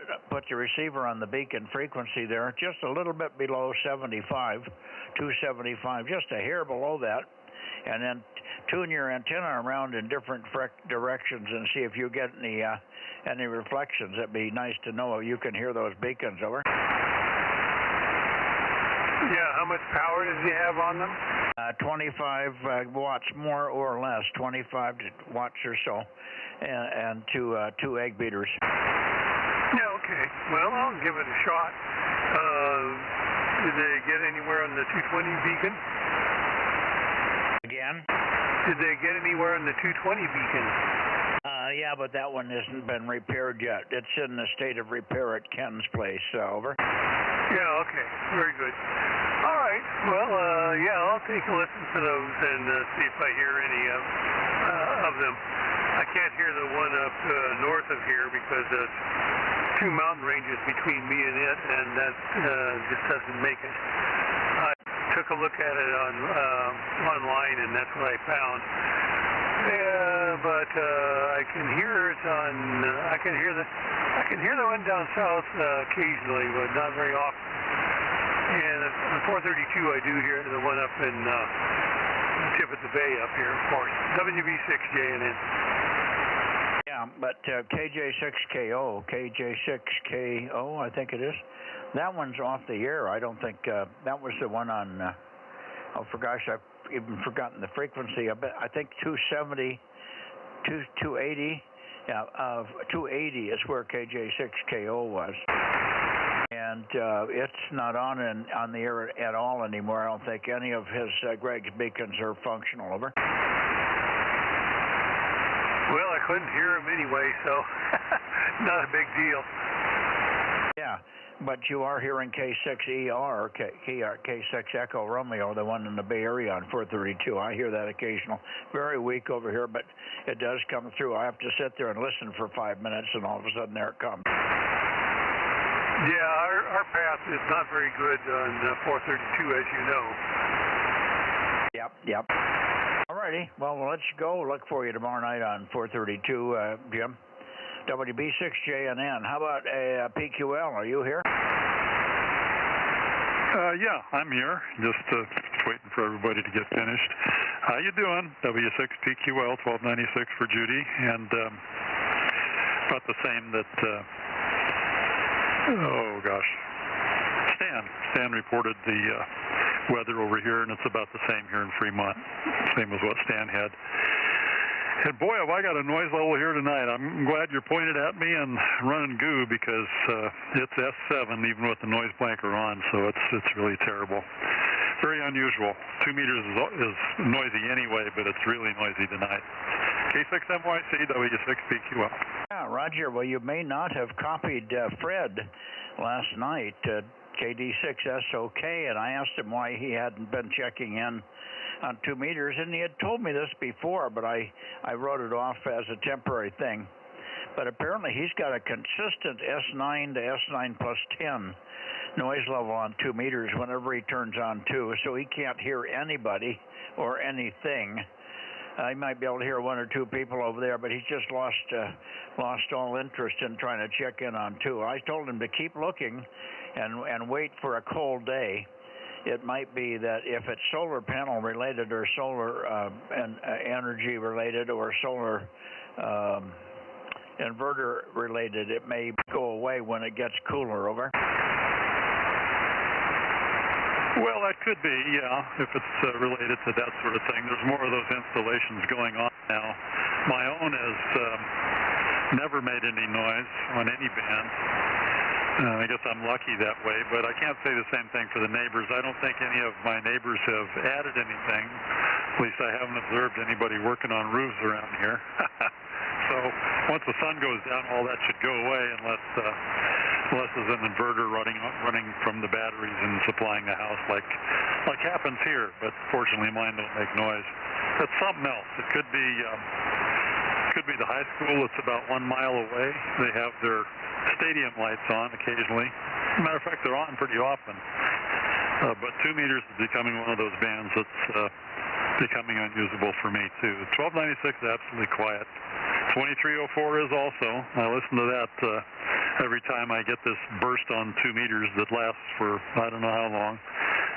the receiver on the beacon frequency there, just a little bit below 75, 275, just a hair below that, and then tune your antenna around in different directions and see if you get any reflections. It'd be nice to know you can hear those beacons. Over. Yeah, how much power does he have on them? 25 watts, more or less, 25 watts or so, and two egg beaters. Yeah, okay. Well, I'll give it a shot. Did they get anywhere on the 220 beacon? Again? Did they get anywhere on the 220 beacon? Yeah, but that one hasn't been repaired yet. It's in the state of repair at Ken's place. Over. Yeah, okay. Very good. All right. Well, yeah, I'll take a listen to those and see if I hear any of them. I can't hear the one up north of here because there's two mountain ranges between me and it, and that just doesn't make it. I took a look at it on online, and that's what I found. But I can hear it on. I can hear the one down south occasionally, but not very often. And on 432, I do hear the one up in tip of the bay up here, of course. WB6JNN. Yeah, but KJ6KO, I think it is. That one's off the air. I don't think that was the one on. Oh, for gosh, I've even forgotten the frequency. I think 270, 280. Yeah, 280 is where KJ6KO was. And it's not on the air at all anymore. I don't think any of his Greg's beacons are functional. Over. Well, I couldn't hear him anyway, so not a big deal. Yeah, but you are hearing K6ER, K6 Echo Romeo, the one in the Bay Area on 432. I hear that occasional. Very weak over here, but it does come through. I have to sit there and listen for 5 minutes, and all of a sudden there it comes. Yeah, our path is not very good on 432, as you know. Yep. All righty. Well, let's go. Look for you tomorrow night on 432, Jim. WB6JNN. How about PQL? Are you here? Yeah, I'm here. Just waiting for everybody to get finished. How you doing? W6PQL 1296 for Judy, and about the same that. Oh gosh, Stan reported the weather over here, and it's about the same here in Fremont. Same as what Stan had. And boy, have I got a noise level here tonight. I'm glad you're pointed at me and running goo because it's S7 even with the noise blanker on, so it's really terrible. Very unusual. 2 meters is noisy anyway, but it's really noisy tonight. K6MYC, W6PQL. Yeah, Roger. Well, you may not have copied Fred last night, KD6SOK, and I asked him why he hadn't been checking in on 2 meters, and he had told me this before, but I wrote it off as a temporary thing. But apparently he's got a consistent S9 to S9 plus 10 noise level on 2 meters whenever he turns on 2, so he can't hear anybody or anything. He might be able to hear 1 or 2 people over there, but he's just lost all interest in trying to check in on 2. I told him to keep looking and wait for a cold day. It might be that if it's solar panel related or solar energy related or solar inverter related, it may go away when it gets cooler. Over. Well, that could be, yeah, if it's related to that sort of thing. There's more of those installations going on now. My own has never made any noise on any band. I guess I'm lucky that way, but I can't say the same thing for the neighbors. I don't think any of my neighbors have added anything. At least I haven't observed anybody working on roofs around here. So once the sun goes down, all that should go away unless there's an inverter running from the batteries and supplying the house like happens here. But fortunately, mine don't make noise. That's something else. It could be the high school that's about 1 mile away. They have their stadium lights on occasionally. As a matter of fact, they're on pretty often. But 2 meters is becoming one of those bands that's becoming unusable for me, too. 1296 is absolutely quiet. 2304 is also. I listen to that every time I get this burst on 2 meters that lasts for I don't know how long.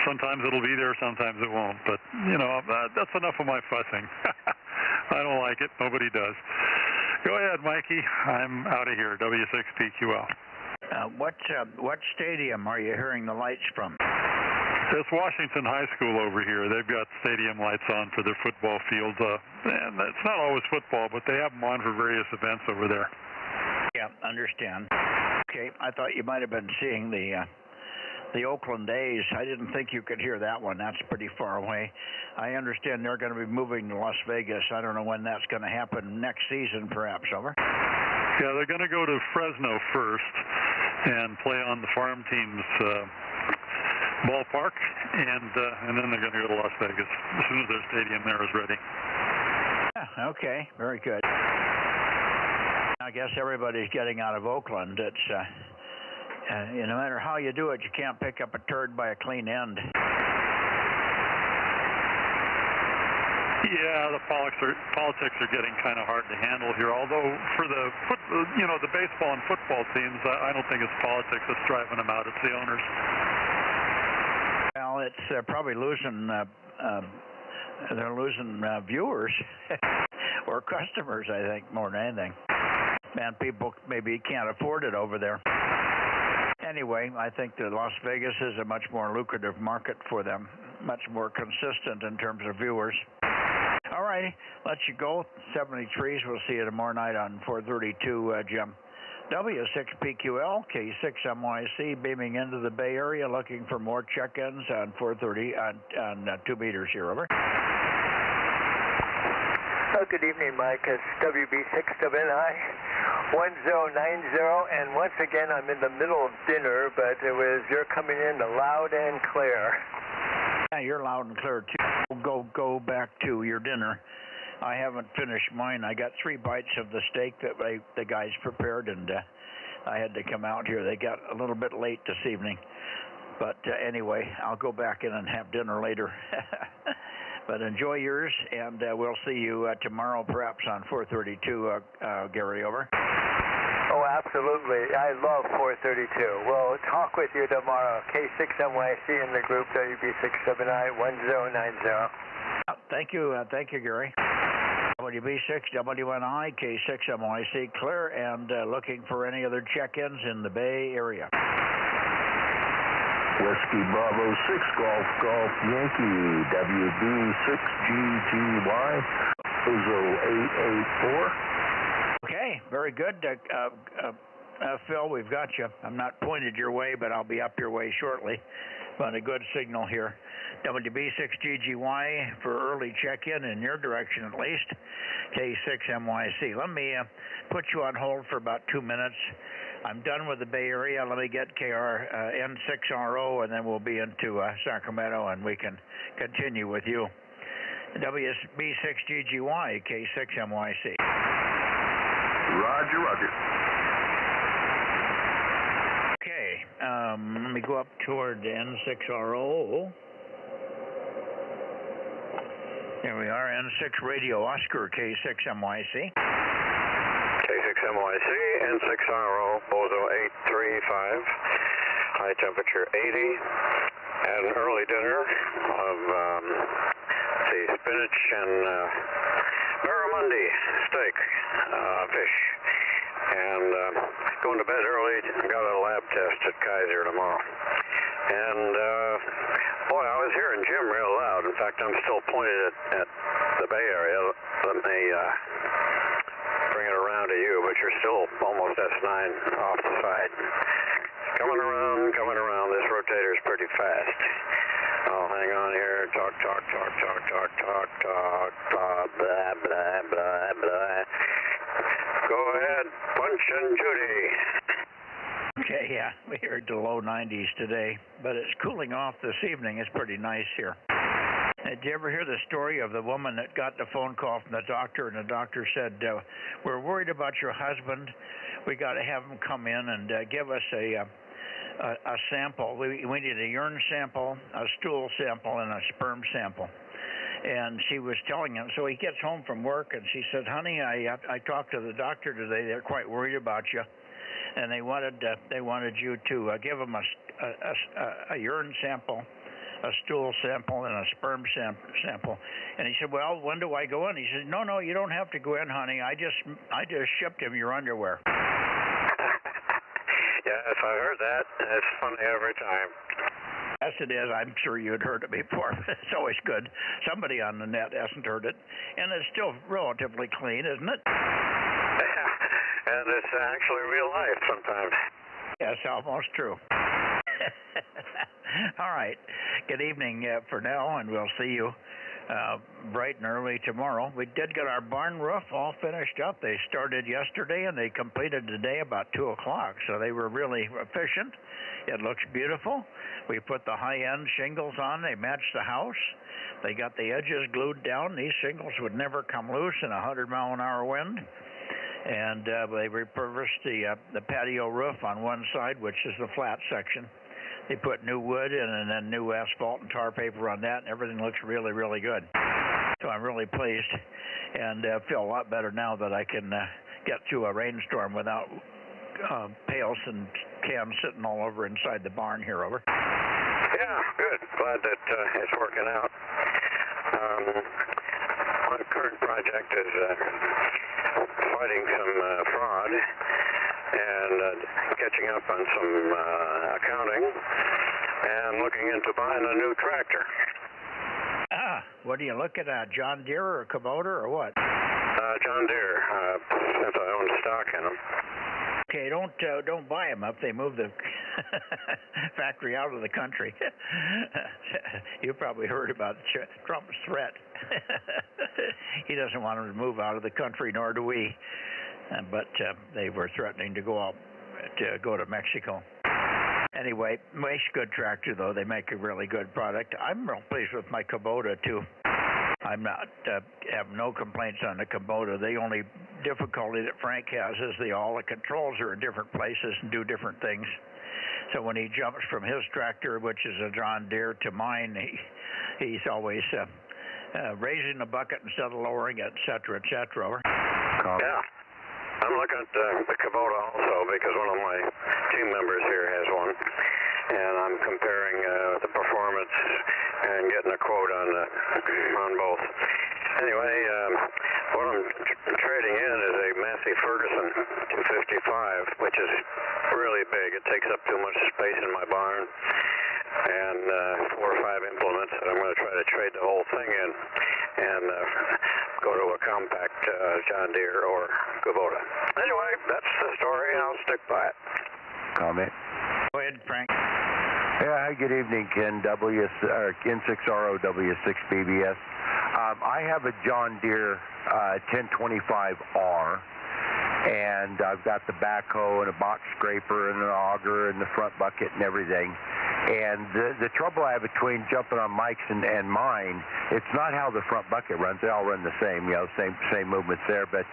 Sometimes it'll be there, sometimes it won't. But, you know, that's enough of my fussing. I don't like it. Nobody does. Go ahead, Mikey. I'm out of here. W6PQL. What stadium are you hearing the lights from? It's Washington High School over here. They've got stadium lights on for their football fields. And it's not always football, but they have them on for various events over there. Yeah, understand. Okay, I thought you might have been seeing the Oakland A's. I didn't think you could hear that one. That's pretty far away. I understand they're going to be moving to Las Vegas. I don't know when that's going to happen. Next season, perhaps. Over. Yeah, they're going to go to Fresno first and play on the farm team's ballpark, and then they're going to go to Las Vegas as soon as their stadium there is ready. Yeah, okay, very good. guess everybody's getting out of Oakland. It's no matter how you do it, you can't pick up a turd by a clean end. Yeah, the politics are getting kind of hard to handle here. Although for the the baseball and football teams, I don't think it's politics that's driving them out. It's the owners. Well, it's probably losing. They're losing viewers or customers, I think, more than anything. And people maybe can't afford it over there. Anyway, I think that Las Vegas is a much more lucrative market for them, much more consistent in terms of viewers. All righty, let you go. 73s. We'll see you tomorrow night on 432, Jim. W6PQL, K6MYC, beaming into the Bay Area, looking for more check-ins on 430 on 2 meters here. Over. Good evening, Mike. It's WB6WNI 1090, and once again I'm in the middle of dinner, but you're coming in loud and clear. Yeah, you're loud and clear too. Go back to your dinner. I haven't finished mine. I got 3 bites of the steak that the guys prepared, and I had to come out here. They got a little bit late this evening, but anyway, I'll go back in and have dinner later. But enjoy yours, and we'll see you tomorrow, perhaps on 432. Gary, over. Oh, absolutely. I love 432. We'll talk with you tomorrow. K6MYC in the group, WB6WNI 1090. Thank you, Gary. WB6WNI, K6MYC, clear, and looking for any other check-ins in the Bay Area. Whiskey Bravo 6 Golf Yankee, WB6GGY, Bozo 884. Okay, very good. Phil, we've got you. I'm not pointed your way, but I'll be up your way shortly. But a good signal here. WB6GGY for early check-in in your direction at least. K6MYC. Let me put you on hold for about 2 minutes. I'm done with the Bay Area. Let me get N6RO, and then we'll be into Sacramento, and we can continue with you. WB6GGY, K6MYC. Roger, roger. Okay, let me go up toward N6RO. Here we are, N6 Radio Oscar, K6MYC. K6MYC, N6RO, Bozo 835, high temperature 80, had an early dinner of, spinach and barramundi steak, fish, and going to bed early, got a lab test at Kaiser tomorrow. And, boy, I was hearing Jim real loud. In fact, I'm still pointed at the Bay Area. Let me bring it around to you, but you're still almost S9 off the side. Coming around. This rotator's pretty fast. I'll hang on here. Talk, blah, blah, blah, blah. Go ahead, Punch and Judy. Okay, yeah, we're at the low 90s today, but it's cooling off this evening. It's pretty nice here. Did you ever hear the story of the woman that got the phone call from the doctor, and the doctor said, we're worried about your husband. We got to have him come in and give us a sample. We need a urine sample, a stool sample, and a sperm sample. And she was telling him, so he gets home from work, and she said, honey, I talked to the doctor today. They're quite worried about you. And they wanted you to give them a urine sample, a stool sample, and a sperm sample. And he said, well, when do I go in? He said, no, you don't have to go in, honey. I just shipped him your underwear. Yes, I heard that. It's funny every time. Yes, it is. I'm sure you'd heard it before. It's always good. Somebody on the net hasn't heard it. And it's still relatively clean, isn't it? And it's actually real life sometimes. Yes, almost true. All right. Good evening for now, and we'll see you bright and early tomorrow. We did get our barn roof all finished up. They started yesterday, and they completed today about 2 o'clock, so they were really efficient. It looks beautiful. We put the high-end shingles on. They matched the house. They got the edges glued down. These shingles would never come loose in a 100-mile-an-hour wind. and they repurposed the patio roof on one side, which is the flat section. They put new wood in and then new asphalt and tar paper on that, and everything looks really, really good. So I'm really pleased, and feel a lot better now that I can get through a rainstorm without pails and cans sitting all over inside the barn here. Over. Yeah, good. Glad that it's working out. My current project is fighting some fraud and catching up on some accounting and looking into buying a new tractor. What are you looking at, John Deere or a Kubota or what? John Deere, since I own stock in them. Okay, don't buy them up. They move the factory out of the country. You probably heard about Trump's threat. He doesn't want them to move out of the country, nor do we. But they were threatening to go to Mexico. Anyway, makes good tractor though. They make a really good product. I'm real pleased with my Kubota too. I'm not have no complaints on the Kubota. The only difficulty that Frank has is all the controls are in different places and do different things. So when he jumps from his tractor, which is a John Deere, to mine, he's always raising the bucket instead of lowering it, et cetera, et cetera. Yeah. I'm looking at the Kubota also because one of my team members here has one, and I'm comparing the performance and getting a quote on both. Anyway, what I'm trading in is a Massey Ferguson 255, which is really big. It takes up too much space in my barn, and 4 or 5 implements that I'm going to try to trade the whole thing in and go to a compact John Deere or Kubota. Anyway, that's the story, and I'll stick by it. Comment? Go ahead, Frank. Yeah, hi, good evening, Ken. N6ROW6BBS. I have a John Deere 1025R, and I've got the backhoe and a box scraper and an auger and the front bucket and everything. And the trouble I have between jumping on Mike's and mine, it's not how the front bucket runs. They all run the same, same movements there, but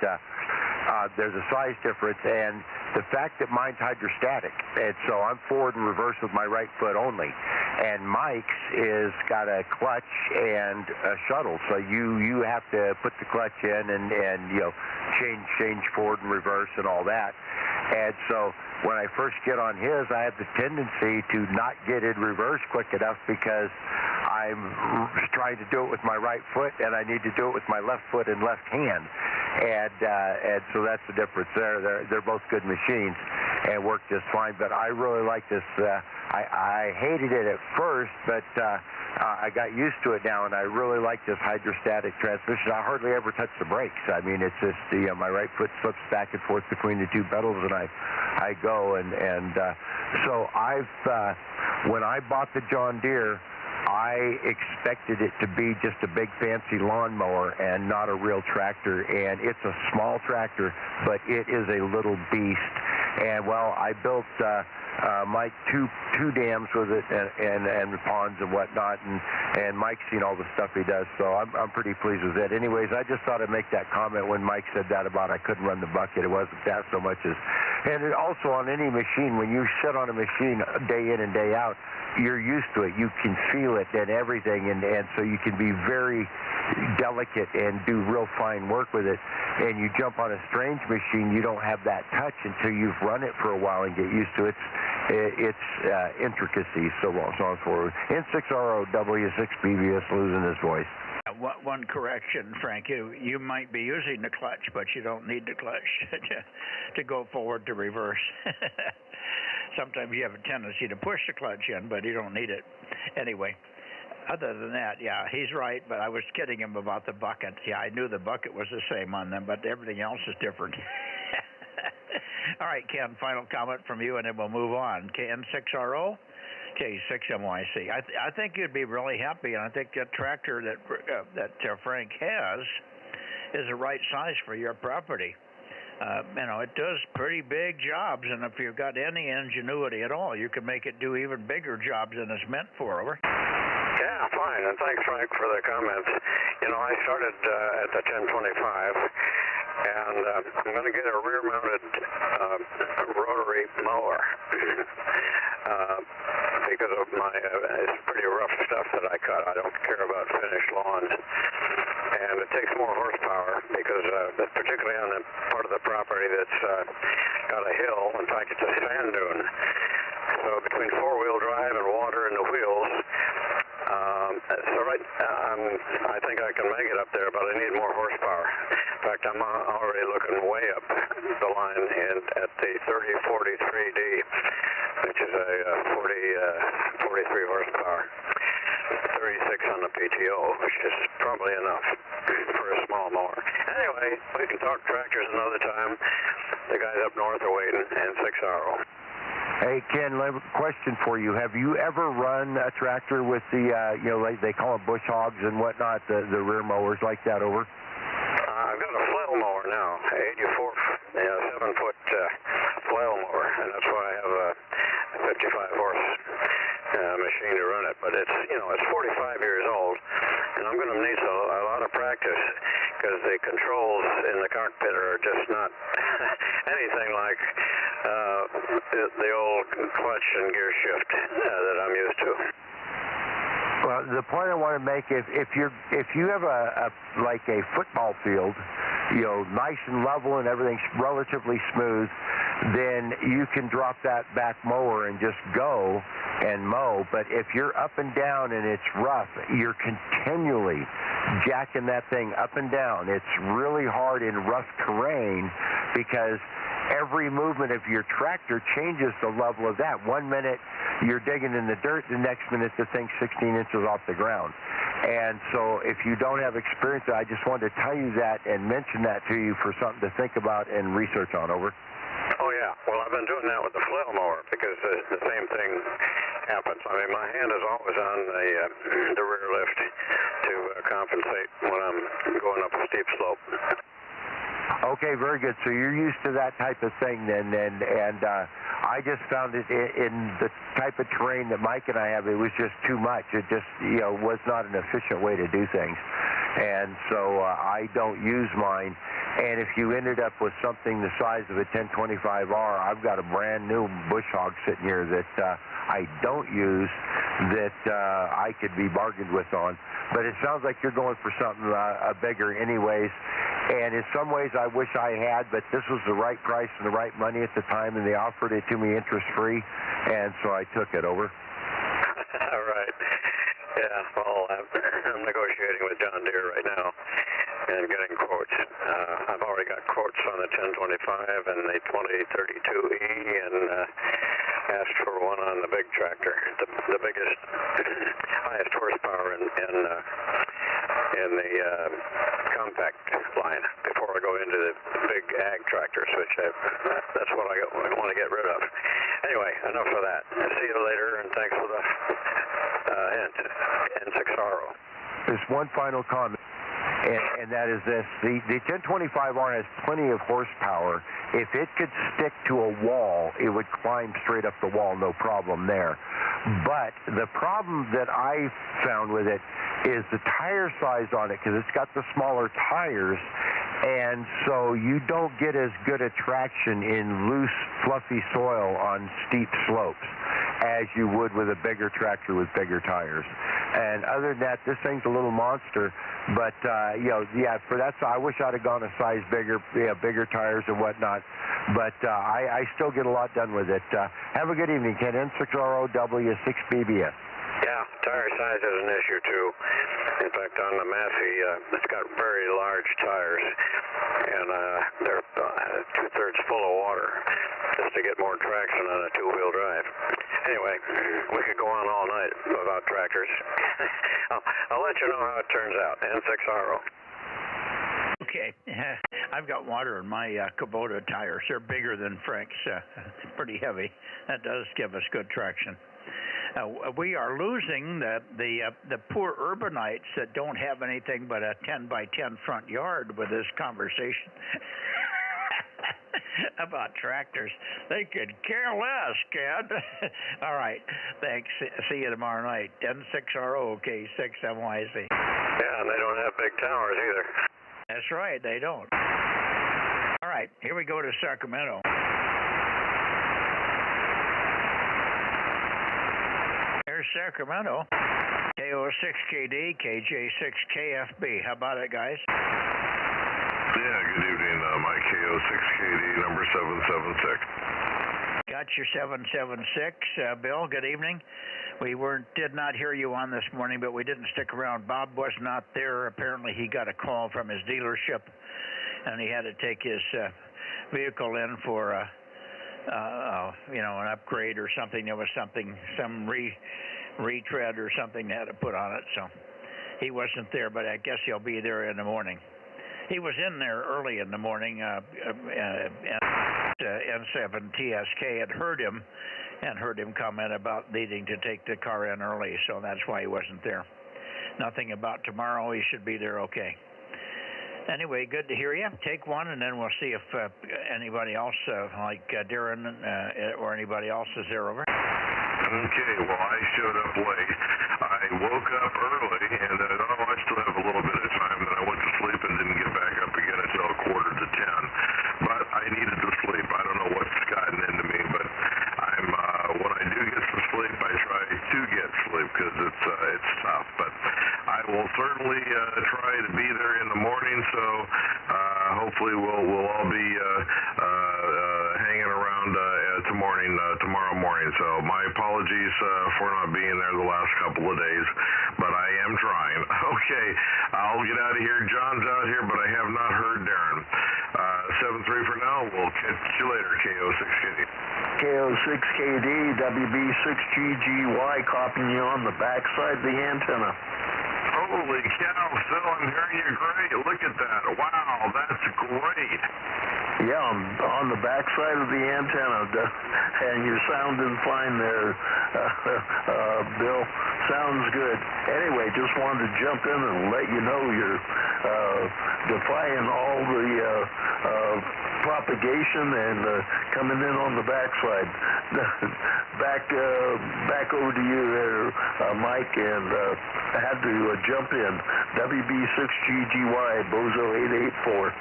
there's a size difference, and the fact that mine's hydrostatic, and so I'm forward and reverse with my right foot only, and Mike's is got a clutch and a shuttle, so you have to put the clutch in and change forward and reverse and all that. And so when I first get on his, I have the tendency to not get in reverse quick enough because I'm trying to do it with my right foot, and I need to do it with my left foot and left hand. And so that's the difference there. They're both good machines and work just fine. But I really like this. I hated it at first, but I got used to it now, and I really like this hydrostatic transmission. I hardly ever touch the brakes. I mean, it's just my right foot slips back and forth between the two pedals, and I go. And so when I bought the John Deere, I expected it to be just a big fancy lawnmower and not a real tractor, and it's a small tractor, but it is a little beast. And well, I built Mike two dams with it and ponds and whatnot, and Mike's seen all the stuff he does, so I'm pretty pleased with it. Anyways, I just thought I'd make that comment when Mike said that about I couldn't run the bucket. It wasn't that so much as, and it also on any machine, when you sit on a machine day in and day out, you're used to it. You can feel it and everything, and so you can be very delicate and do real fine work with it. And you jump on a strange machine, you don't have that touch until you've run it for a while and get used to its intricacies, so on and so forth. N6ROW6BBS losing his voice. One correction, Frank. You might be using the clutch, but you don't need the clutch to go forward to reverse. Sometimes you have a tendency to push the clutch in, but you don't need it. Anyway, other than that, yeah, he's right, but I was kidding him about the bucket. Yeah, I knew the bucket was the same on them, but everything else is different. All right, Ken, final comment from you, and then we'll move on. N6RO, K6MYC. I think you'd be really happy, and I think that tractor that Frank has is the right size for your property. It does pretty big jobs, and if you've got any ingenuity at all, you can make it do even bigger jobs than it's meant for. Over. Yeah, fine, and thanks, Frank, for the comments. I started at the 1025, and I'm going to get a rear-mounted rotary mower because of my it's pretty rough stuff that I cut. I don't care about finished lawns, and it takes more horsepower because particularly on the part of the property that's got a hill. In fact, it's a sand dune. So between four-wheel drive and water in the wheels, I think I can make it up there, but I need more horsepower. In fact, I'm already looking way up the line at the 3043D, which is a 43 horsepower, 36 on the PTO, which is probably enough for a small mower. Anyway, we can talk tractors another time. The guys up north are waiting, and 6RO. Hey, Ken, question for you. Have you ever run a tractor with the, like they call them bush hogs and whatnot, the rear mowers like that over? I've got a flail mower now, 84, 7-foot flail mower, and that's why I have a 55-horse machine to run it. But it's, it's 45 years old, and I'm going to need a lot of practice because the controls in the cockpit are just not anything like the old clutch and gear shift that I'm used to. Well, the point I want to make is if you have like a football field, nice and level and everything's relatively smooth, then you can drop that back mower and just go and mow. But if you're up and down and it's rough, you're continually jacking that thing up and down. It's really hard in rough terrain because every movement of your tractor changes the level of that. 1 minute you're digging in the dirt, the next minute the thing's 16 inches off the ground. And so if you don't have experience, I just wanted to tell you that and mention that to you for something to think about and research on. Over. Oh, yeah. Well, I've been doing that with the flail mower because the same thing happens. I mean, my hand is always on the rear lift to compensate when I'm going up a steep slope. Okay, very good. So you're used to that type of thing then, and I just found it in the type of terrain that Mike and I have, it was just too much. It just, was not an efficient way to do things. And so I don't use mine. And if you ended up with something the size of a 1025R, I've got a brand new bush hog sitting here that I don't use that I could be bargained with on. But it sounds like you're going for something bigger anyways. And in some ways I wish I had, but this was the right price and the right money at the time, and they offered it to me interest-free, and so I took it. Over. All right. Yeah, well, I'm negotiating with John Deere right now and getting quotes. I've already got quotes on the 1025 and the 2032E, and asked for one on the big tractor, the biggest, highest horsepower in the compact line before I go into the big ag tractors, which that's what I want to get rid of. Anyway, enough of that. See you later, and thanks for the hint. N6RO. There's one final comment, and that is this. The 1025R has plenty of horsepower. If it could stick to a wall, it would climb straight up the wall, no problem there. But the problem that I found with it is the tire size on it, because it's got the smaller tires, and so you don't get as good a traction in loose, fluffy soil on steep slopes as you would with a bigger tractor with bigger tires. And other than that, this thing's a little monster, but, for that, I wish I'd have gone a size bigger, bigger tires and whatnot, but I still get a lot done with it. Have a good evening, Ken. N6ROW6BBS. Yeah, tire size is an issue, too. In fact, on the Massey, it's got very large tires, and they're two-thirds full of water just to get more traction on a two-wheel drive. Anyway, we could go on all night about tractors. I'll let you know how it turns out. N6RO. Okay, I've got water in my Kubota tires. They're bigger than Frank's, pretty heavy. That does give us good traction. We are losing the poor urbanites that don't have anything but a 10-by-10 front yard with this conversation about tractors. They could care less, Ken. All right, thanks. See you tomorrow night. N6RO, K6MYC. Yeah, and they don't have big towers either. That's right, they don't. right, here we go to Sacramento. Here's Sacramento. KO6KD, KJ6KFB. How about it, guys? Yeah, good evening, Mike. KO6KD, number 776. Got your 776. Bill, good evening. We did not hear you on this morning, but we didn't stick around. Bob was not there. Apparently, he got a call from his dealership, and he had to take his vehicle in for, an upgrade or something. There was some retread or something they had to put on it, so he wasn't there, but I guess he'll be there in the morning. He was in there early in the morning, N7 TSK had heard him comment about needing to take the car in early, so that's why he wasn't there. Nothing about tomorrow. He should be there okay. Anyway, good to hear you. Take one, and then we'll see if anybody else, like Darren or anybody else is there over. Okay, well, I showed up late. I woke up early, and I still have a little bit of time. Then I went to sleep and didn't get back up again until 9:45. But I needed to sleep. I don't know what's gotten into me, but when I do get some sleep, I try to get sleep because it's tough. But I will certainly try to be there in the morning. So hopefully we'll all be hanging around tomorrow morning. So my apologies for not being there the last couple of days, but I am trying. Okay, I'll get out of here. John's out here, but I have not heard Darren. 7-3 for now. We'll catch you later, KO6KD. KO6KD, WB6GGY, copying you on the backside of the antenna. Holy cow, Phil, I'm hearing you great. Look at that. Wow, that's great. Yeah, I'm on the backside of the antenna, and you're sounding fine there, Bill. Sounds good. Anyway, just wanted to jump in and let you know you're defying all the propagation and coming in on the backside. Back over to you there, Mike, and I had to jump in. WB6GGY, Bozo 884.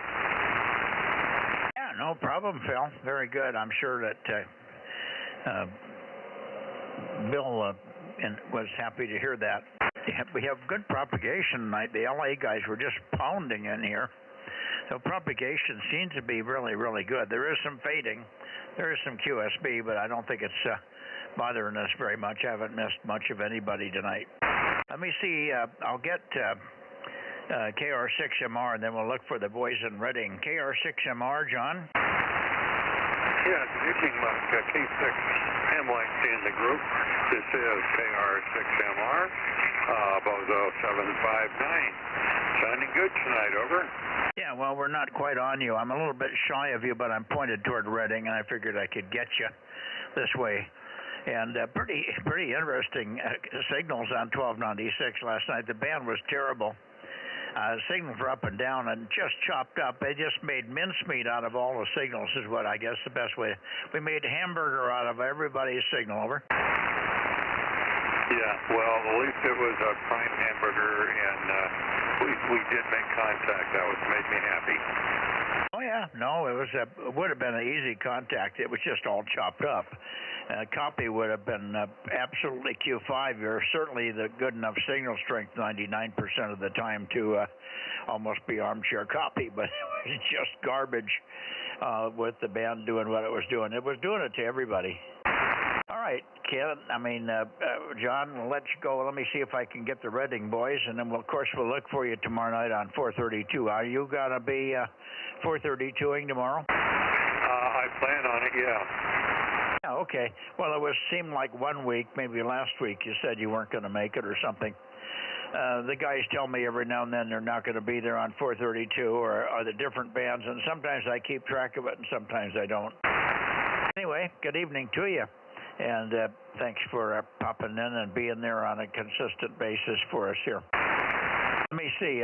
Yeah, no problem, Phil. Very good. I'm sure that Bill was happy to hear that. We have good propagation tonight. The LA guys were just pounding in here. So propagation seems to be really, really good. There is some fading. There is some QSB, but I don't think it's bothering us very much. I haven't missed much of anybody tonight. Let me see. I'll get KR6MR, and then we'll look for the boys in Reading. KR6MR, John? Yeah, good evening, Mike. K6 Hamline in the group. This is KR6MR, Bozo 759. Sounding good tonight, over. Yeah, well, we're not quite on you. I'm a little bit shy of you, but I'm pointed toward Reading, and I figured I could get you this way. And pretty interesting signals on 1296 last night. The band was terrible. Signals were up and down and just chopped up. They just made mincemeat out of all the signals is what I guess the best way. We made hamburger out of everybody's signal, over. Yeah, well, at least it was a prime hamburger, and we did make contact. That made me happy. Oh, yeah. No, it would have been an easy contact. It was just all chopped up. Copy would have been absolutely Q5. You're certainly the good enough signal strength 99% of the time to almost be armchair copy, but it was just garbage with the band doing what it was doing. It was doing it to everybody. All right, Ken, John, we'll let you go. Let me see if I can get the Reading boys, and then, of course, we'll look for you tomorrow night on 432. Are you going to be 432ing tomorrow? I plan on it, yeah. Yeah, okay. Well, it seemed like 1 week, maybe last week, you said you weren't going to make it or something. The guys tell me every now and then they're not going to be there on 432 or the different bands, and sometimes I keep track of it and sometimes I don't. Anyway, good evening to you. And thanks for popping in and being there on a consistent basis for us here. Let me see,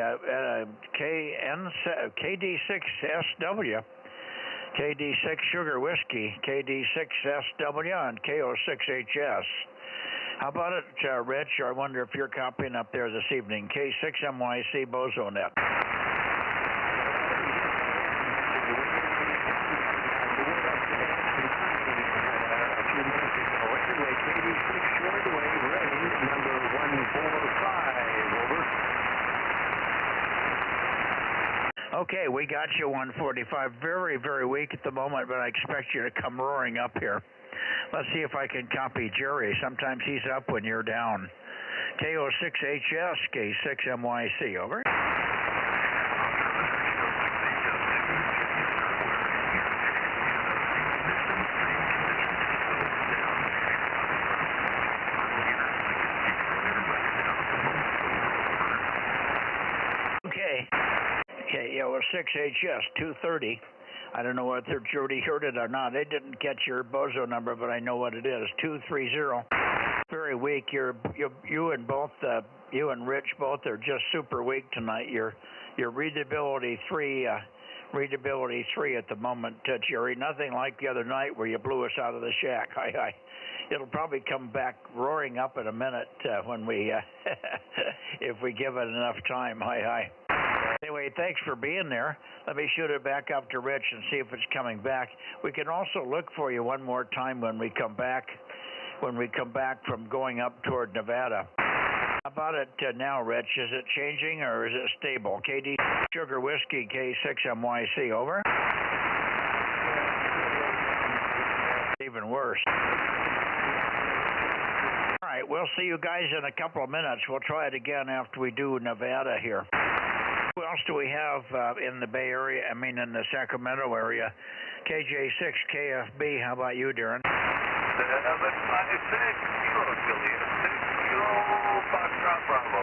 KD6SW, KD6 Sugar Whiskey, KD6SW, and KO6HS. How about it, Rich? I wonder if you're copying up there this evening. K6MYC Bozo Net. Okay, we got you 145. Very, very weak at the moment, but I expect you to come roaring up here. Let's see if I can copy Jerry. Sometimes he's up when you're down. KO6HS, K6MYC, over. KO6HS, 230. I don't know whether Jody heard it or not. They didn't catch your Bozo number, but I know what it is. 230. Very weak. You and Rich both are just super weak tonight. Your readability 3 at the moment, Jerry. Nothing like the other night where you blew us out of the shack. Hi. It'll probably come back roaring up in a minute when we, if we give it enough time. Hi. Anyway, thanks for being there. Let me shoot it back up to Rich and see if it's coming back. We can also look for you one more time when we come back from going up toward Nevada. How about it now, Rich? Is it changing or is it stable? KD Sugar Whiskey, K6MYC, over. Even worse. All right, we'll see you guys in a couple of minutes. We'll try it again after we do Nevada here. Who else do we have in the Bay Area? I mean, in the Sacramento area. KJ6KFB, how about you, Darren? 756 Kilo Juliet 6 Foxtrot Bravo.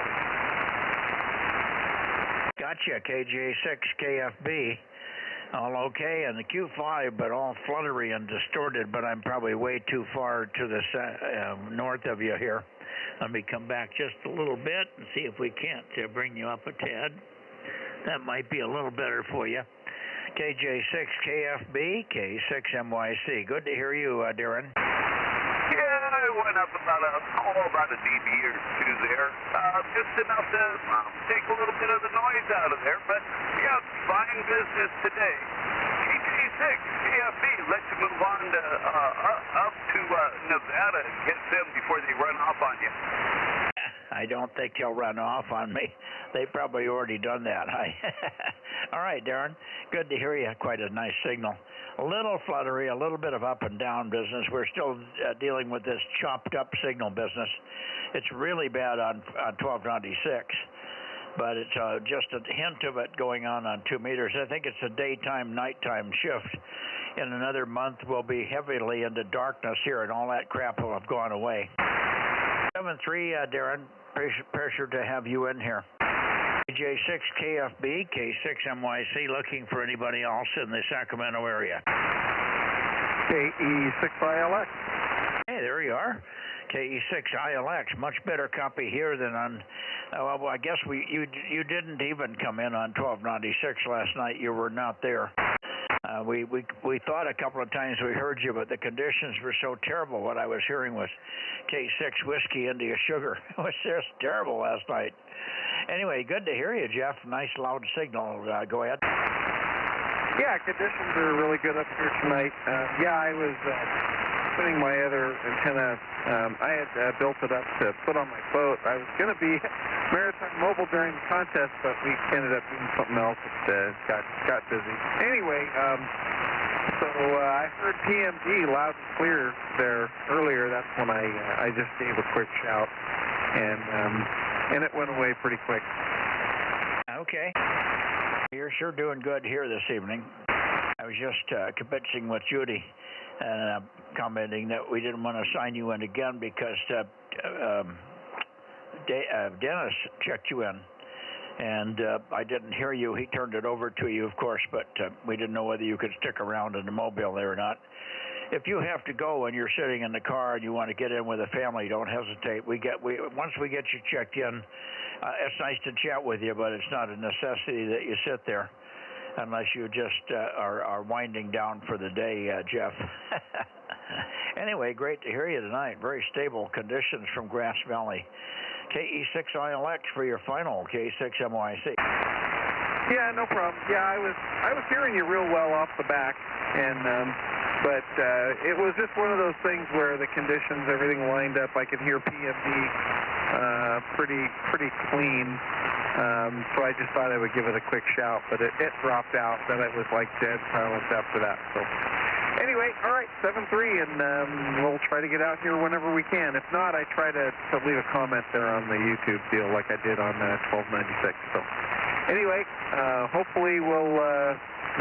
Gotcha, KJ6KFB. All okay, and the Q5, but all fluttery and distorted, but I'm probably way too far to the north of you here. Let me come back just a little bit and see if we can't bring you up a tad. That might be a little better for you. KJ6KFB, K6MYC. Good to hear you, Darren. Yeah, I went up about a dB or two there. Just enough to take a little bit of the noise out of there. But, yeah, fine business today. KJ6KFB, let's move on to, up to Nevada and get them before they run off on you. I don't think he'll run off on me. They've probably already done that. All right, Darren. Good to hear you. Quite a nice signal. A little fluttery, a little bit of up and down business. We're still dealing with this chopped up signal business. It's really bad on 1296, but it's just a hint of it going on 2 meters. I think it's a daytime, nighttime shift. In another month, we'll be heavily into darkness here, and all that crap will have gone away. 7-3, Darren. Pressure to have you in here. J6KFB, K6MYC, looking for anybody else in the Sacramento area. KE6ILX. Hey, there you are. KE6ILX. Much better copy here than on, well, I guess you didn't even come in on 1296 last night. You were not there. We thought a couple of times we heard you, but the conditions were so terrible. What I was hearing was K6 Whiskey India Sugar. It was just terrible last night. Anyway, good to hear you, Jeff. Nice loud signal. Go ahead. Yeah, conditions are really good up here tonight. I was putting my other antenna. I had built it up to put on my boat. I was going to be Maritime Mobile during the contest, but we ended up doing something else. It got busy. Anyway, so I heard PMG loud and clear there earlier. That's when I just gave a quick shout, and it went away pretty quick. Okay. You're sure doing good here this evening. I was just kibitzing with Judy and commenting that we didn't want to sign you in again because Dennis checked you in. And I didn't hear you. He turned it over to you, of course, but we didn't know whether you could stick around in the mobile there or not. If you have to go and you're sitting in the car and you want to get in with a family, don't hesitate. Once we get you checked in, it's nice to chat with you, but it's not a necessity that you sit there unless you just are winding down for the day, Jeff. Anyway, great to hear you tonight. Very stable conditions from Grass Valley. KE6ILX for your final, K6MYC. Yeah, no problem. Yeah, I was hearing you real well off the back, and but it was just one of those things where the conditions, everything lined up. I could hear PMD pretty clean. So I just thought I would give it a quick shout, but it dropped out. Then it was like dead silence after that. So anyway, all right, 7-3, and we'll try to get out here whenever we can. If not, I try to leave a comment there on the YouTube deal like I did on 1296. So anyway, hopefully we'll,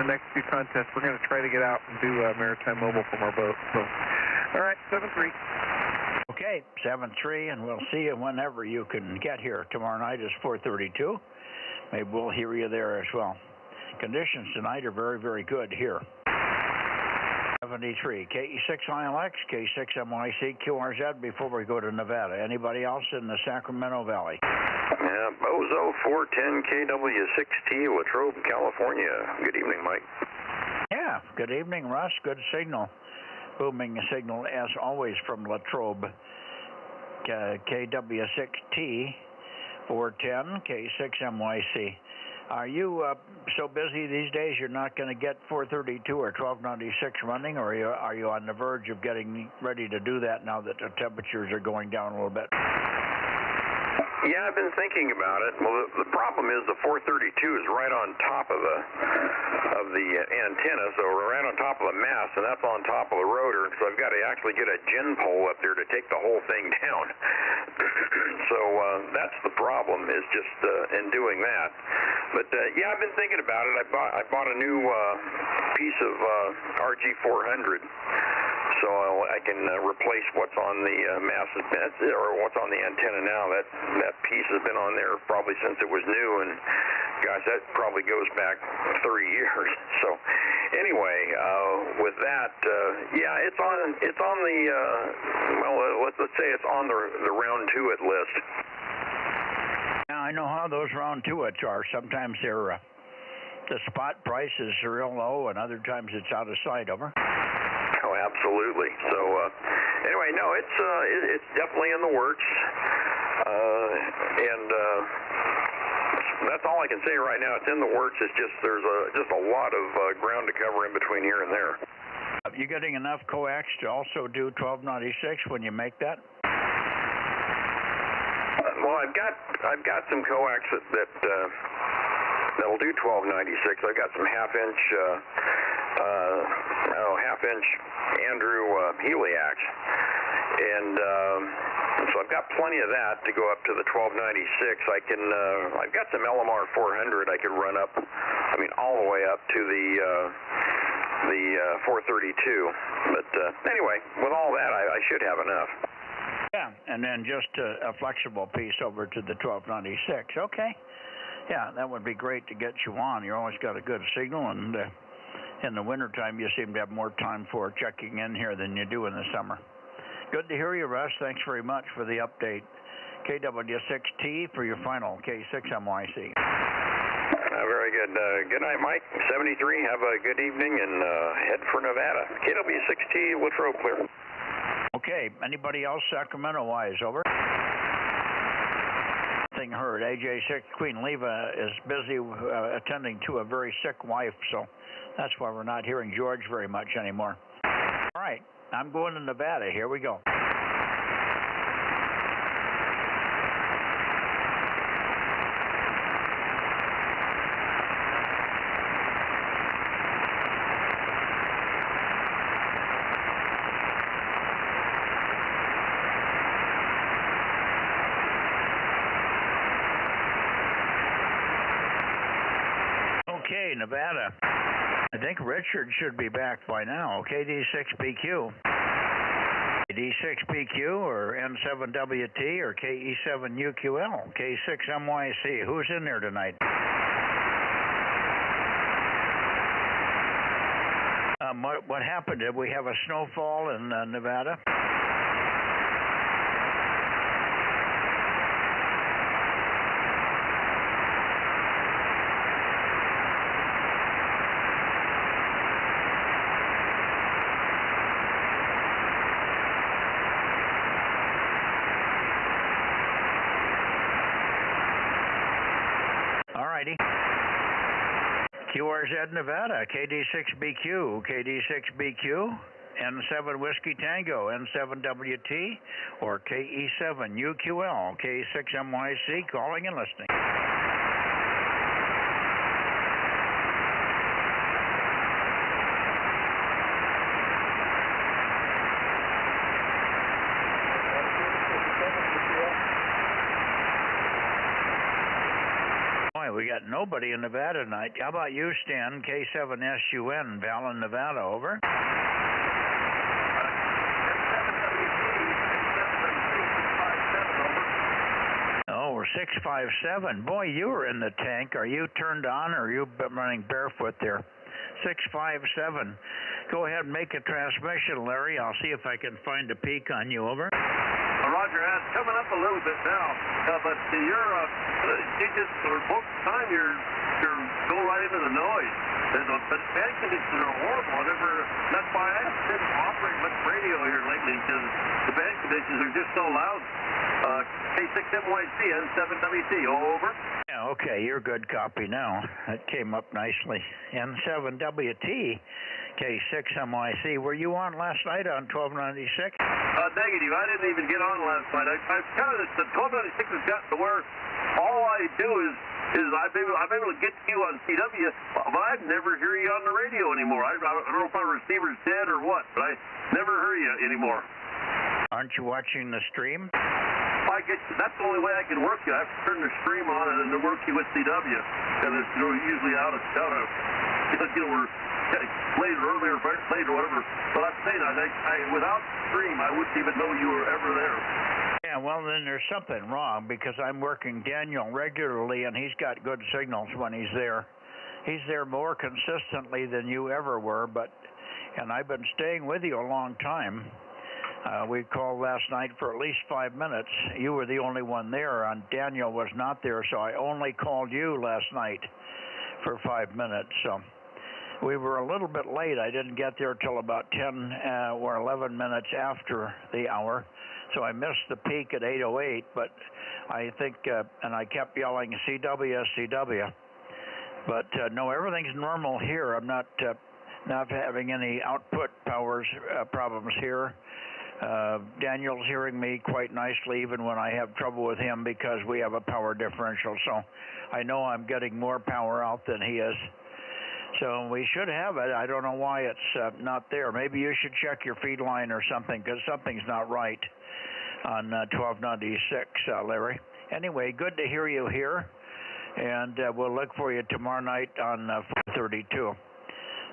the next few contests, we're going to try to get out and do Maritime Mobile from our boat. So, all right, 7-3. Okay, 7-3, and we'll see you whenever you can get here. Tomorrow night is 4:32. Maybe we'll hear you there as well. Conditions tonight are very, very good here. 73, KE6ILX, K6MYC, QRZ before we go to Nevada. Anybody else in the Sacramento Valley? Yeah, Bozo 410KW6T, Latrobe, California. Good evening, Mike. Yeah, good evening, Russ. Good signal. Booming signal as always from Latrobe. KW6T, 410, K6MYC. Are you so busy these days you're not going to get 432 or 1296 running, or are you on the verge of getting ready to do that now that the temperatures are going down a little bit? Yeah, I've been thinking about it. Well, the problem is the 432 is right on top of the antenna, so we're right on top of the mast, and that's on top of the rotor. So I've got to actually get a gin pole up there to take the whole thing down. So that's the problem, is just in doing that. But yeah, I've been thinking about it. I bought a new piece of RG400. So I can replace what's on the mast, or what's on the antenna now. That piece has been on there probably since it was new, and gosh, that probably goes back 30 years. So anyway, with that, yeah, it's on the well, let's say it's on the round to it list. Now I know how those round to it's are. Sometimes they're the spot price is real low, and other times it's out of sight. Over. Oh, absolutely. So anyway, no, it's definitely in the works, and that's all I can say right now. It's in the works. It's just there's just a lot of ground to cover in between here and there. Are you getting enough coax to also do 1296 when you make that? Well, I've got some coax that'll do 1296. I've got some half-inch Andrew heliax, and so I've got plenty of that to go up to the 1296. I've got some LMR 400 I could run up, I mean all the way up to the 432. But anyway, with all that, I should have enough. Yeah, and then just a flexible piece over to the 1296. Okay. Yeah, that would be great to get you on. You always got a good signal, and in the wintertime you seem to have more time for checking in here than you do in the summer. Good to hear you, Russ. Thanks very much for the update. KW6T for your final K6MYC. Very good. Good night, Mike. 73. Have a good evening, and head for Nevada. KW6T, Latrobe clear. Okay. Anybody else Sacramento-wise? Over. Nothing heard. AJ6 Queen Leva is busy attending to a very sick wife, so that's why we're not hearing George very much anymore. All right. I'm going to Nevada. Here we go. Okay, Nevada. I think Richard should be back by now. KD6BQ. KD6BQ or N7WT or KE7UQL. K6MYC. Who's in there tonight? What happened? Did we have a snowfall in Nevada? QRZ Nevada, KD6BQ, KD6BQ. N7 Whiskey Tango, N7WT, or KE7 UQL, K6MYC, calling and listening. We got nobody in Nevada tonight. How about you, Stan? K7SUN, Valin, Nevada, over. Oh, we're 657. Boy, you were in the tank. Are you turned on, or are you running barefoot there? 657. Go ahead and make a transmission, Larry. I'll see if I can find a peak on you, over. Roger, it's coming up a little bit now, but you just, for most of the time, you're go right into the noise. But band conditions are horrible. That's why I haven't been offering much radio here lately, because the band conditions are just so loud. K6MYC, N7WT, over. Yeah, okay, you're good copy now. That came up nicely. N7WT, K6MYC. Were you on last night on 1296? Negative. I didn't even get on last night. I've kind of, the 1296 has gotten to where all I do is I'm able to get you on CW, but I never hear you on the radio anymore. I don't know if my receiver's dead or what, but I never hear you anymore. Aren't you watching the stream? That's the only way I can work you. I have to turn the stream on and then work you with CW, and it's usually out of we're late or earlier, late or whatever. But I'm saying, without stream, I wouldn't even know you were ever there. Yeah, well, then there's something wrong, because I'm working Daniel regularly, and he's got good signals when he's there. He's there more consistently than you ever were, and I've been staying with you a long time. We called last night for at least 5 minutes. You were the only one there, and Daniel was not there, so I only called you last night for 5 minutes. So we were a little bit late. I didn't get there till about 10 or 11 minutes after the hour, so I missed the peak at 8:08. But I think, and I kept yelling CW, CW. But no, everything's normal here. I'm not having any output problems here. Daniel's hearing me quite nicely, even when I have trouble with him, because we have a power differential. So I know I'm getting more power out than he is. So we should have it. I don't know why it's not there. Maybe you should check your feed line or something, because something's not right on 1296, Larry. Anyway, good to hear you here, and we'll look for you tomorrow night on 432.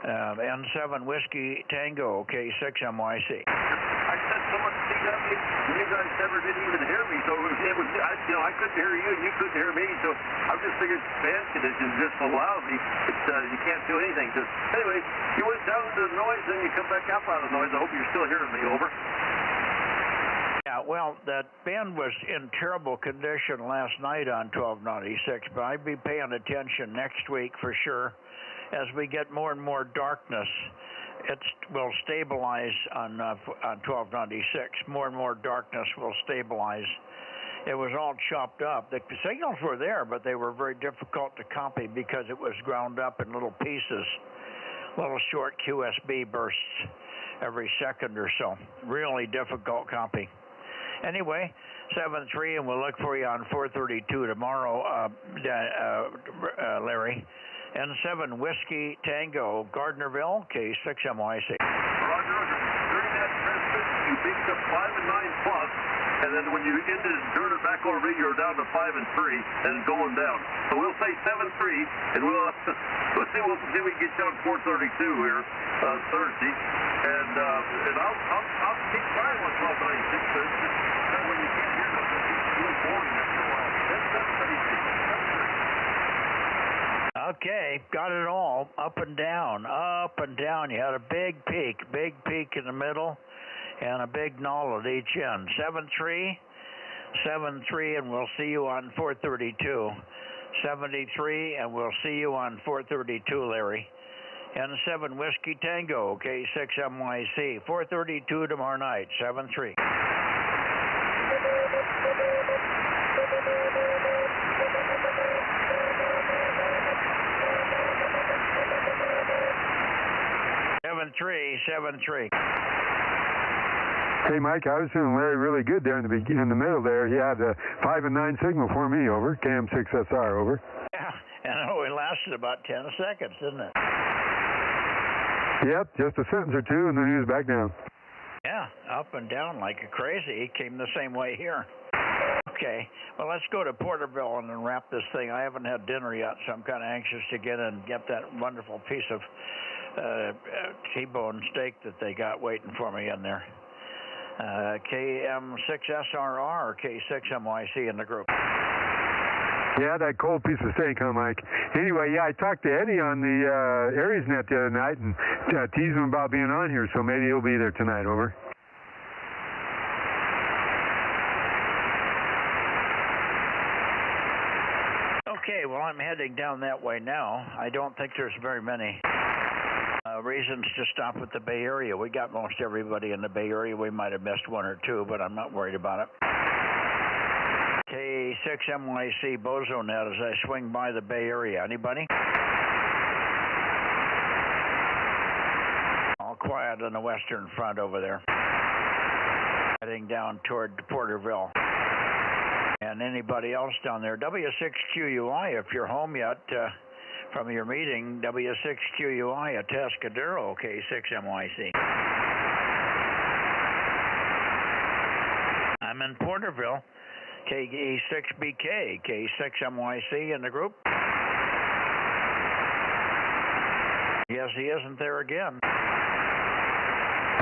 N7 Whiskey Tango, K6MYC. I said so much CW, and you guys never didn't even hear me, so I couldn't hear you, and you couldn't hear me, so I just figured band conditions just so lousy, you can't do anything. Anyway, you went down to the noise, then you come back up out of the noise. I hope you're still hearing me, over. Yeah, well, that band was in terrible condition last night on 1296, but I'd be paying attention next week for sure. As we get more and more darkness, it will stabilize on 1296. More and more darkness will stabilize. It was all chopped up. The signals were there, but they were very difficult to copy because it was ground up in little pieces, little short QSB bursts every second or so. Really difficult copy. Anyway, 7-3, and we'll look for you on 432 tomorrow, Larry. N7 Whiskey Tango, Gardnerville, K6MYC. Roger. During that transmission, you picked up 5 and 9 plus, and then when you ended it, turned it back over, you're down to 5 and 3, and going down. So we'll say 7-3, and we'll see if we can get you on 432 here Thursday, and I'll keep trying on 1296 Thursday. That way you can't hear nothing. It's really boring after a while. That's 732. Okay, got it all. Up and down, up and down. You had a big peak in the middle, and a big null at each end. 7-3, and we'll see you on 432. 73, and we'll see you on 432, Larry. N7 Whiskey Tango, K6MYC. 432 tomorrow night, 7-3. Seven three. Hey, Mike, I was feeling Larry really good there in the middle there. He had a 5 and 9 signal for me, over. KM6SR, over. Yeah, and it only lasted about 10 seconds, didn't it? Yep, just a sentence or two, and then he was back down. Yeah, up and down like a crazy. He came the same way here. Okay, well, let's go to Porterville and then wrap this thing. I haven't had dinner yet, so I'm kind of anxious to get in and get that wonderful piece of T-bone steak that they got waiting for me in there. KM6SRR or K6MYC in the group. Yeah, that cold piece of steak, huh, Mike? Anyway, yeah, I talked to Eddie on the Aries Net the other night and teased him about being on here, so maybe he'll be there tonight, over. Okay, well, I'm heading down that way now. I don't think there's very many reasons to stop at the Bay Area. We got most everybody in the Bay Area. We might have missed one or two, but I'm not worried about it. K6MYC Bozo Net as I swing by the Bay Area. Anybody? All quiet on the western front over there. Heading down toward Porterville. And anybody else down there? W6QUI, if you're home yet from your meeting, W6QUI at Tascadero, K6MYC. I'm in Porterville, KE6BK, K6MYC in the group. Yes, he isn't there again.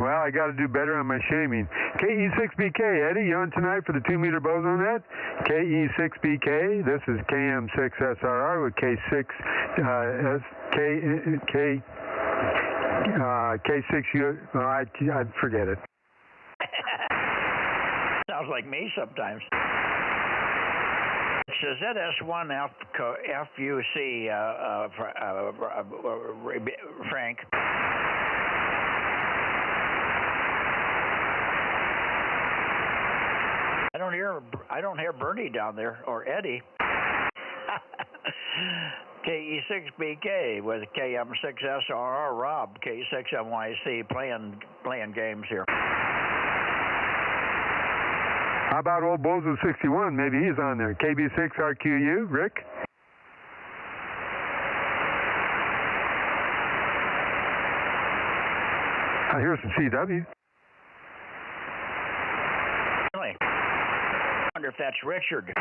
Well, I got to do better on my shaming. KE6BK, Eddie, you on tonight for the 2-meter Bozo Net? KE6BK, this is KM6SRR with K6U. I forget it. Sounds like me sometimes. It's a ZS1 FUC, Frank. I don't hear Bernie down there or Eddie. KE6BK with KM6SRR Rob, K6MYC playing games here. How about old Bozo 61? Maybe he's on there. KB6RQU, Rick? I hear some CW. Really? I wonder if that's Richard.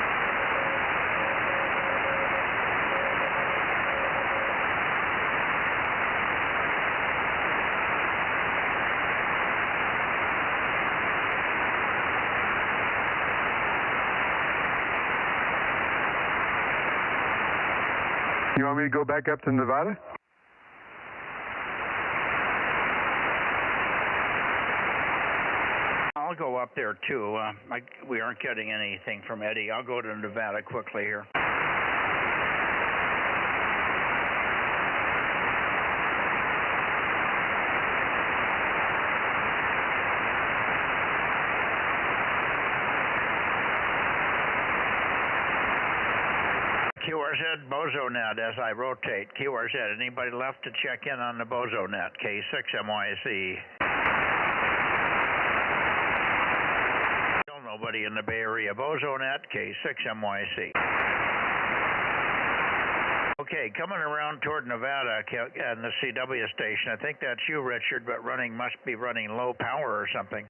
You want me to go back up to Nevada? I'll go up there too. We aren't getting anything from Eddie. I'll go to Nevada quickly here. QRZ Bozo Net as I rotate. QRZ, anybody left to check in on the Bozo Net? K6MYC. Still nobody in the Bay Area. Bozo Net, K6MYC. Okay, coming around toward Nevada and the CW station. I think that's you, Richard, but must be running low power or something.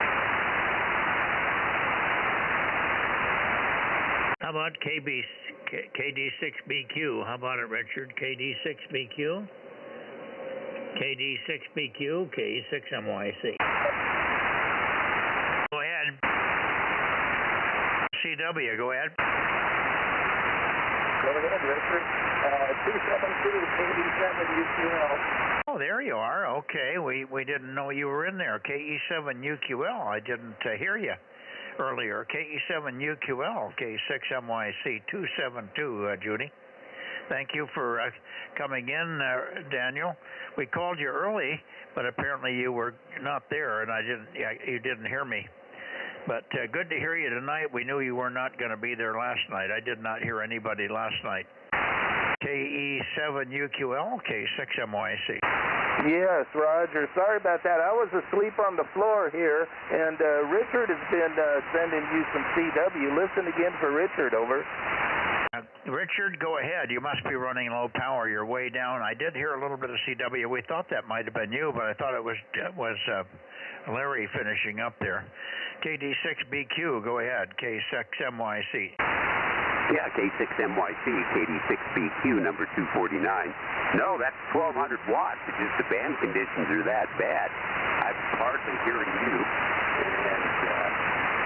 How about KD6BQ? How about it, Richard? KD6BQ? KD6BQ, K6MYC. Go ahead. CW, go ahead. Go ahead, Richard. 272 KE7UQL. Oh, there you are. Okay, we didn't know you were in there. KE7UQL. I didn't hear you earlier. KE7UQL, K6MYC 272, Judy. Thank you for coming in, Daniel. We called you early, but apparently you were not there, and you didn't hear me. But good to hear you tonight. We knew you were not going to be there last night. I did not hear anybody last night. KE7UQL, K6MYC. Yes, Roger. Sorry about that. I was asleep on the floor here, and Richard has been sending you some CW. Listen again for Richard, over. Richard, go ahead. You must be running low power. You're way down. I did hear a little bit of CW. We thought that might have been you, but I thought it was Larry finishing up there. KD6BQ, go ahead. K6MYC. Yeah, K6MYC, KD6BQ, number 249. No, that's 1,200 watts. It's just the band conditions are that bad. I'm hardly hearing you. And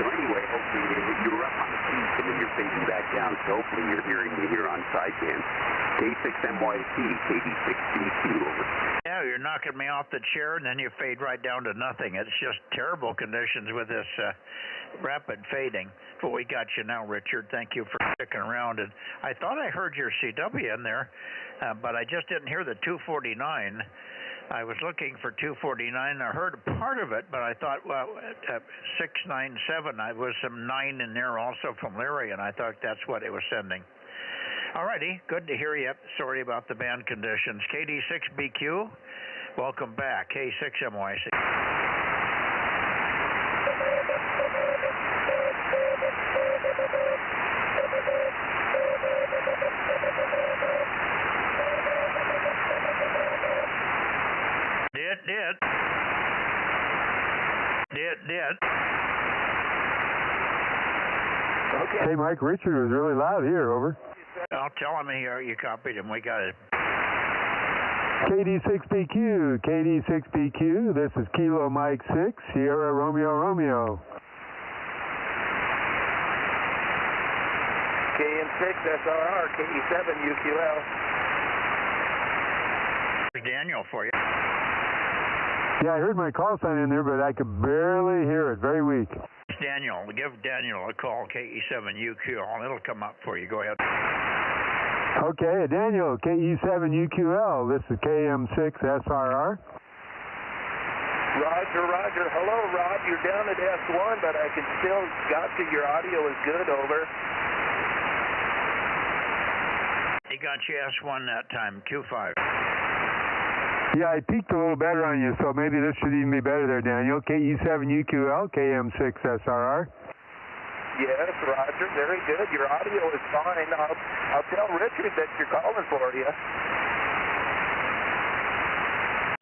so anyway, hopefully you were up on the peak and then you're fading back down. So hopefully you're hearing me here on sideband. K6MYC, KD6BQ, over. Yeah, you're knocking me off the chair and then you fade right down to nothing. It's just terrible conditions with this rapid fading. But we got you now, Richard. Thank you for sticking around. And I thought I heard your CW in there, but I just didn't hear the 249. I was looking for 249. I heard a part of it, but I thought, well, 697, I was some 9 in there also from Larry, and I thought that's what it was sending. All righty, good to hear you. Sorry about the band conditions. KD6BQ, welcome back. K6MYC. Did. Okay. Hey, Mike, Richard was really loud here, over. I'll tell him you copied him. We got it. KD6BQ, KD6BQ, this is Kilo Mike 6, Sierra Romeo Romeo. KM6SRR, KE7UQL. Daniel for you. Yeah, I heard my call sign in there, but I could barely hear it. Very weak. Daniel, give Daniel a call, KE7UQL. It'll come up for you. Go ahead. Okay, Daniel, KE7UQL. This is KM6SRR. Roger. Hello, Rob. You're down at S1, but I can still got you. Your audio is good, over. He got you S1 that time, Q5. Yeah, I peaked a little better on you, so maybe this should even be better there, Daniel. KE7UQL, KM6SRR. Yes, Roger. Very good. Your audio is fine. I'll tell Richard that you're calling for you.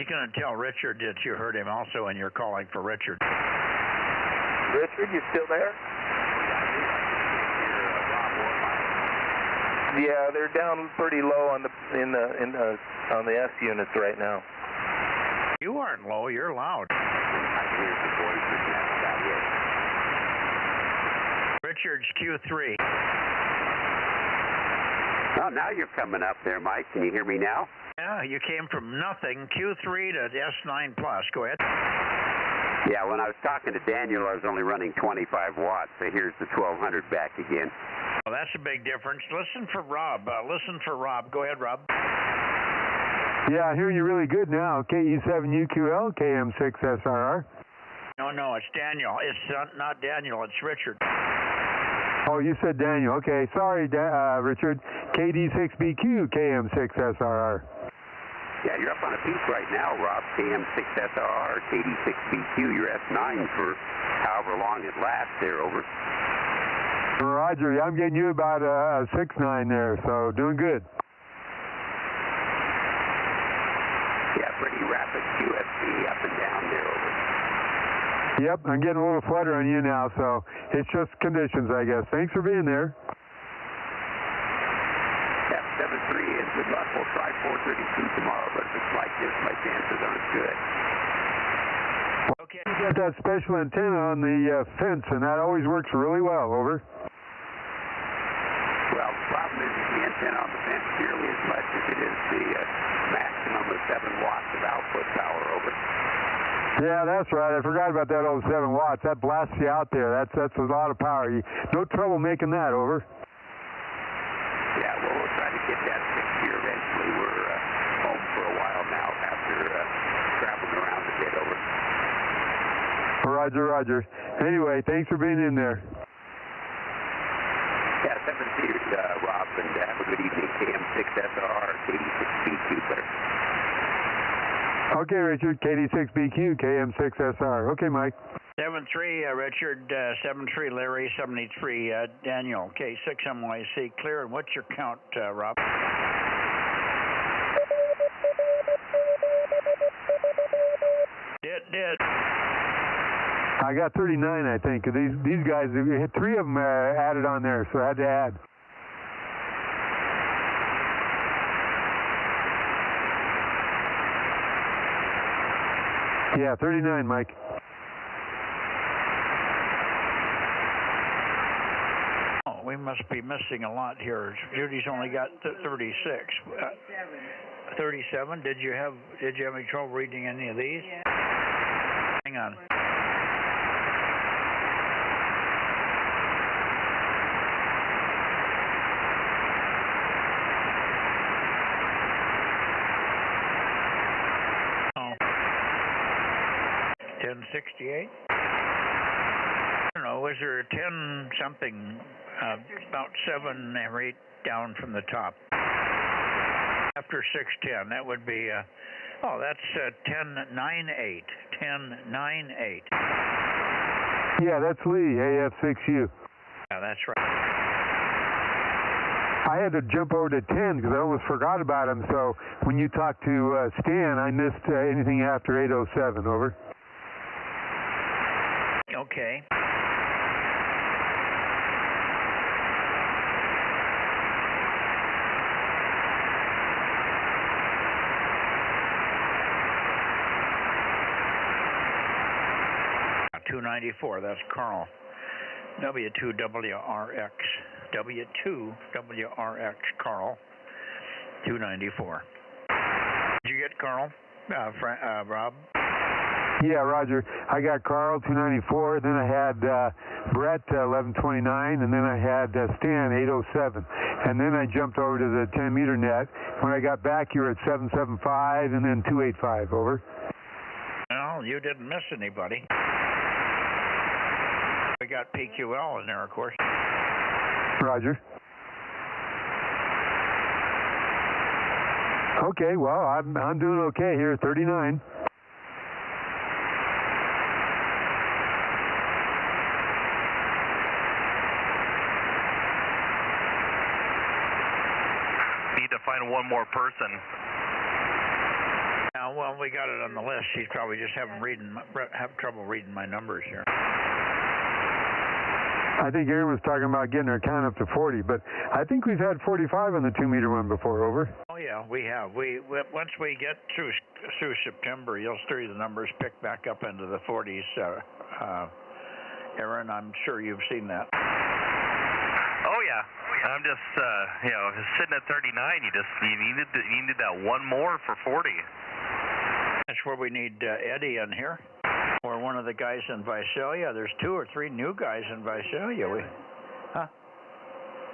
You're going to tell Richard that you heard him also and you're calling for Richard. Richard, you still there? Yeah, they're down pretty low on the on the S units right now. You aren't low. You're loud. Richard's Q3. Oh, now you're coming up there, Mike. Can you hear me now? Yeah, you came from nothing, Q3 to S9 plus. Go ahead. Yeah, when I was talking to Daniel, I was only running 25 watts. So here's the 1200 back again. Well, that's a big difference. Listen for Rob. Go ahead, Rob. Yeah, I hear you really good now. KE7UQL, KM6SRR. No, it's Daniel. It's not Daniel. It's Richard. Oh, you said Daniel. Okay, sorry, Richard. KD6BQ, KM6SRR. Yeah, you're up on a peak right now, Rob. KM6SRR, KD6BQ. You're S9 for however long it lasts there, over. Roger, yeah, I'm getting you about a 6.9 there, so doing good. Yeah, pretty rapid QFC up and down there, over. Yep, I'm getting a little flutter on you now, so it's just conditions, I guess. Thanks for being there. F73 is good luck. We'll try 432 tomorrow, but if it's like this, my chances aren't good. Okay. You got that special antenna on the fence, and that always works really well, over. Well, the problem is the antenna on the fence nearly as much as it is the maximum of 7 watts of output power, over. Yeah, that's right. I forgot about that old 7 watts. That blasts you out there. That's a lot of power. No trouble making that, over. Yeah, well, we'll try to get that fixed here eventually. We're home for a while now after traveling around a bit, over. Roger. Anyway, thanks for being in there. Yeah, 7 to you, Rob, and have a good evening. KM6SR, KD6BQ, sir. Okay, Richard, KD6BQ, KM6SR. Okay, Mike. 73, Richard, 73, Larry, 73, Daniel, K6MYC, clear. And what's your count, Rob? Did. I got 39, I think. These guys, three of them added on there, so I had to add. Yeah, 39, Mike. Oh, we must be missing a lot here. Judy's only got 36. 37. Did you have any trouble reading any of these? Yeah. Hang on. Oh. 1068. I don't know. Was there a 10 something? About 7 or 8 down from the top. After 610, that would be. That's 1098. 1098. Yeah, that's Lee, AF6U. Yeah, that's right. I had to jump over to 10 because I almost forgot about him. So when you talked to Stan, I missed anything after 807. Over. Okay. .294, that's Carl. W2WRX. W2WRX, Carl. 294. Did you get Carl? Rob? Yeah, Roger. I got Carl, 294. Then I had Brett, 1129. And then I had Stan, 807. And then I jumped over to the 10-meter net. When I got back, you were at 775 and then 285. Over. Well, you didn't miss anybody. We got PQL in there, of course. Roger. Okay, well, I'm doing okay here, 39. Need to find one more person. Well, we got it on the list. She's probably just have trouble reading my numbers here. I think Aaron was talking about getting her count up to 40, but I think we've had 45 on the 2-meter one before. Over. Oh yeah, we have. We once we get through September, you'll see the numbers pick back up into the 40s. Aaron, I'm sure you've seen that. Oh yeah. I'm just sitting at 39. You needed that one more for 40. That's where we need Eddie in here, or one of the guys in Visalia. There's 2 or 3 new guys in Visalia.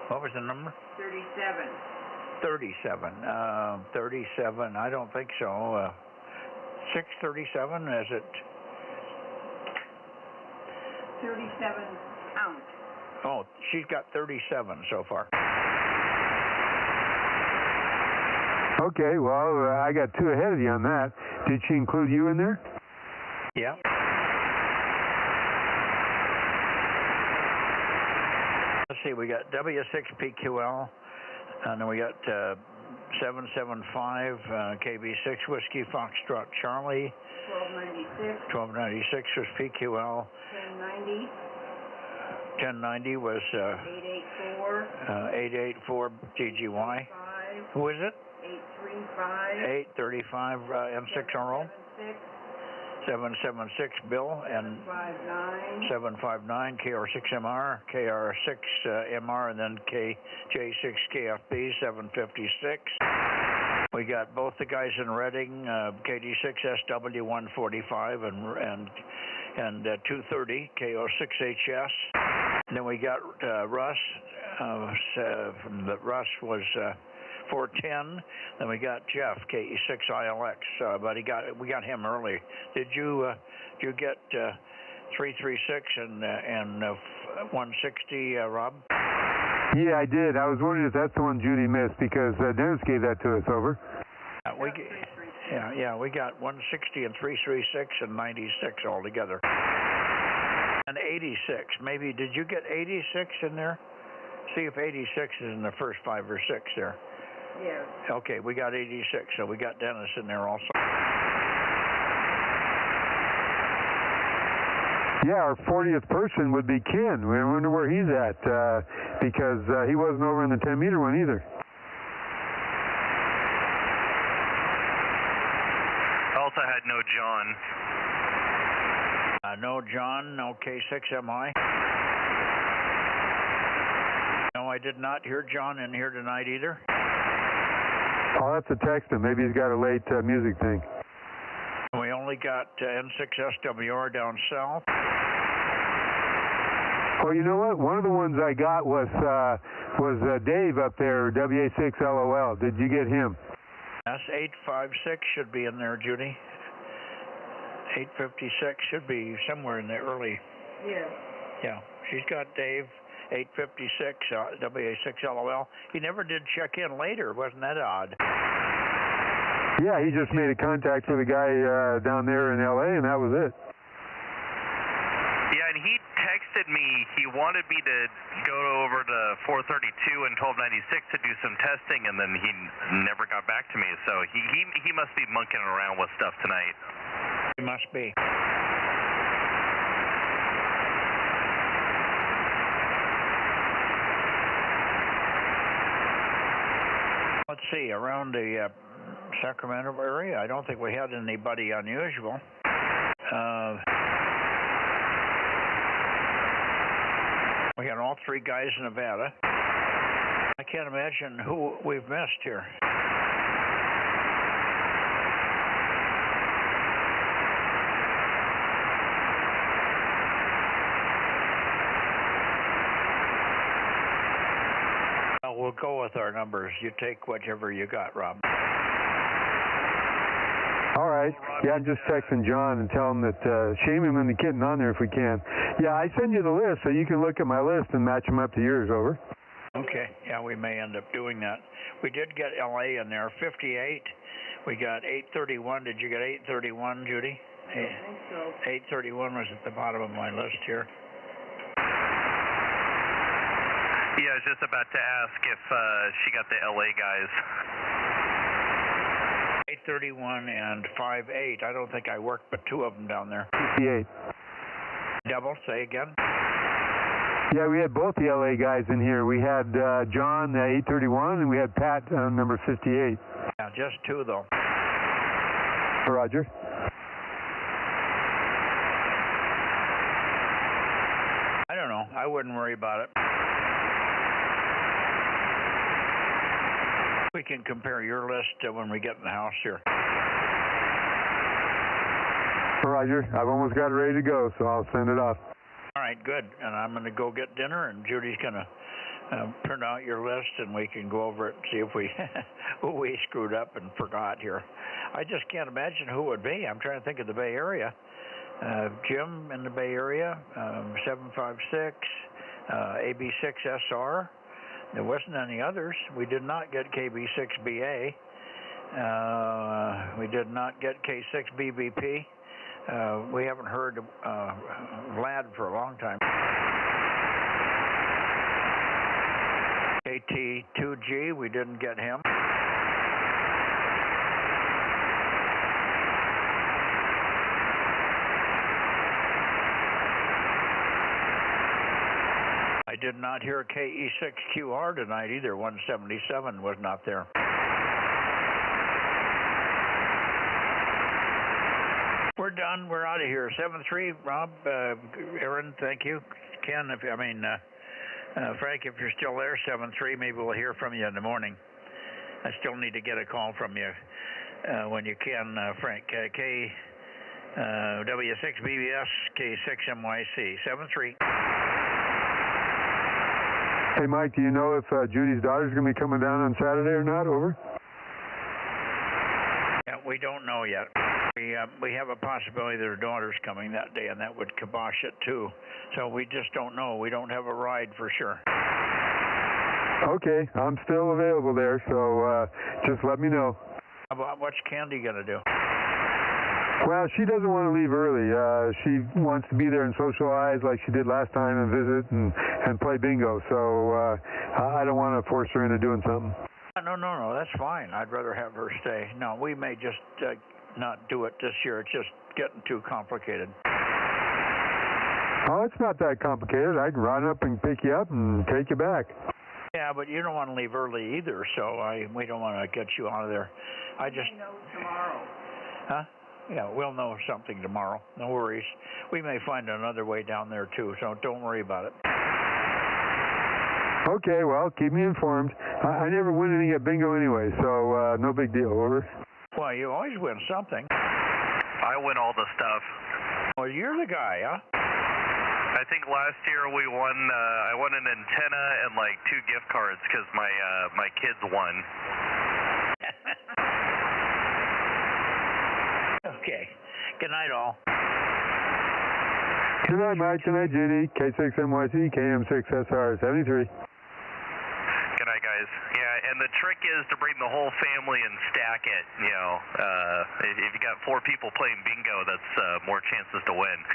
What was the number? 37. 37. 37. I don't think so. 637. Is it? 37 count. Oh, she's got 37 so far. Okay, well, I got 2 ahead of you on that. Did she include you in there? Yeah. Let's see, we got W6PQL, and then we got 775 KB6 Whiskey Foxtrot Charlie. 1296. 1296 was PQL. 1090. 1090 was 884. 884 GGY. Who is it? 835. 835 M6RO. 776 Bill and 759 KR6MR, KR6MR, and then KJ6KFB 756. We got both the guys in Reading, KD6SW145 and 230 KO6HS. And then we got Russ. Russ was 410. Then we got Jeff, KE6ILX, but we got him early. Did you get 336 and 160, Rob? Yeah, I did. I was wondering if that's the one Judy missed because Dennis gave that to us. Over. Yeah, we got 160 and 336 and 96 altogether. And 86, maybe, did you get 86 in there? See if 86 is in the first 5 or 6 there. Yeah. Okay, we got 86, so we got Dennis in there also. Yeah, our 40th person would be Ken. I wonder where he's at, because he wasn't over in the 10-meter one either. Also had no John. No John, no K6MI. No, I did not hear John in here tonight either. I'll have to text him. Maybe he's got a late music thing. We only got N6SWR down south. Oh, you know what? One of the ones I got was Dave up there, WA6LOL. Did you get him? S856 should be in there, Judy. 856 should be somewhere in the early. Yeah. Yeah, she's got Dave, 856, WA6LOL. He never did check in later. Wasn't that odd? Yeah, he just made a contact with a guy down there in L.A., and that was it. Yeah, and he texted me. He wanted me to go over to 432 and 1296 to do some testing, and then he never got back to me. So he must be monkeying around with stuff tonight. He must be. Let's see, around the Sacramento area, I don't think we had anybody unusual. We had all 3 guys in Nevada. I can't imagine who we've missed here. We'll go with our numbers. You take whichever you got, Rob. All right. Yeah, I'm just texting John and tell him that shame him and the kitten on there if we can. Yeah, I send you the list so you can look at my list and match them up to yours, over. Okay. Yeah, we may end up doing that. We did get LA in there, 58. We got 831. Did you get 831, Judy? I think so. 831 was at the bottom of my list here. Yeah, I was just about to ask if she got the LA guys. 831 and 58. I don't think I worked but 2 of them down there. 58. Double, say again. Yeah, we had both the LA guys in here. We had John, 831, and we had Pat, number 58. Yeah, just 2 though. Roger. I don't know. I wouldn't worry about it. We can compare your list when we get in the house here. Roger. I've almost got it ready to go, so I'll send it off. All right, good. And I'm going to go get dinner, and Judy's going to print out your list, and we can go over it and see if we who we screwed up and forgot here. I just can't imagine who it would be. I'm trying to think of the Bay Area. Jim in the Bay Area, 756, AB6SR. There wasn't any others. We did not get KB6BA. We did not get K6BBP. We haven't heard Vlad for a long time. KT2G, we didn't get him. I did not hear KE6QR tonight either. 177 was not there. We're done. We're out of here. 7-3, Rob, Aaron, thank you. Ken, Frank, if you're still there, 7-3, maybe we'll hear from you in the morning. I still need to get a call from you when you can, Frank. W6BBS, K6MYC, 7-3. Hey, Mike, do you know if Judy's daughter's going to be coming down on Saturday or not? Over. Yeah, we don't know yet. We have a possibility that her daughter's coming that day, and that would kibosh it too. So we just don't know. We don't have a ride for sure. Okay, I'm still available there, so just let me know. What's Candy going to do? Well, she doesn't want to leave early. She wants to be there and socialize like she did last time and visit and play bingo. So I don't want to force her into doing something. No, that's fine. I'd rather have her stay. No, we may just not do it this year. It's just getting too complicated. Oh, it's not that complicated. I can run up and pick you up and take you back. Yeah, but you don't want to leave early either, so we don't want to get you out of there. I just know tomorrow. Huh? Yeah, we'll know something tomorrow. No worries. We may find another way down there too, so don't worry about it. Okay, well, keep me informed. I never win anything at bingo anyway, so no big deal. Over. Well, you always win something. I win all the stuff. Well, you're the guy, huh? I think last year we won. I won an antenna and like 2 gift cards because my kids won. Okay. Good night, all. Good night, Mike. Good night, Judy. K6NYC, KM6SR 73. Good night, guys. Yeah, and the trick is to bring the whole family and stack it. You know, if you got 4 people playing bingo, that's more chances to win.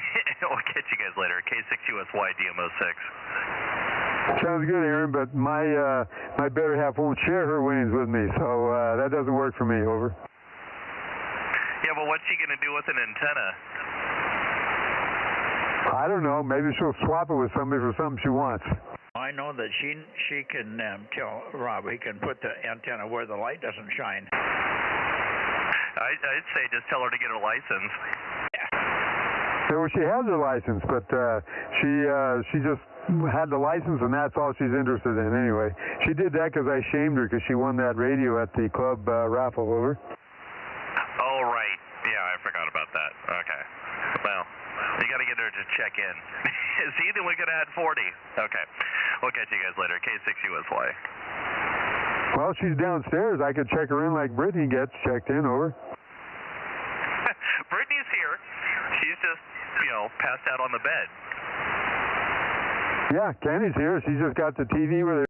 We'll catch you guys later. K6USY DMO6. Sounds good, Aaron, but my better half won't share her winnings with me, so that doesn't work for me. Over. Yeah, but what's she going to do with an antenna? I don't know. Maybe she'll swap it with somebody for something she wants. I know that she can tell Rob he can put the antenna where the light doesn't shine. I'd say just tell her to get a license. Yeah, well, she has her license, but she just had the license, and that's all she's interested in anyway. She did that because I shamed her because she won that radio at the club raffle. Over. Oh, right. Yeah, I forgot about that. Okay. Well, you got to get her to check in. See, then we could have had 40. Okay. We'll catch you guys later. K6USY. Well, she's downstairs. I could check her in like Brittany gets checked in. Over. Brittany's here. She's just, passed out on the bed. Yeah, Candy's here. She's just got the TV with her.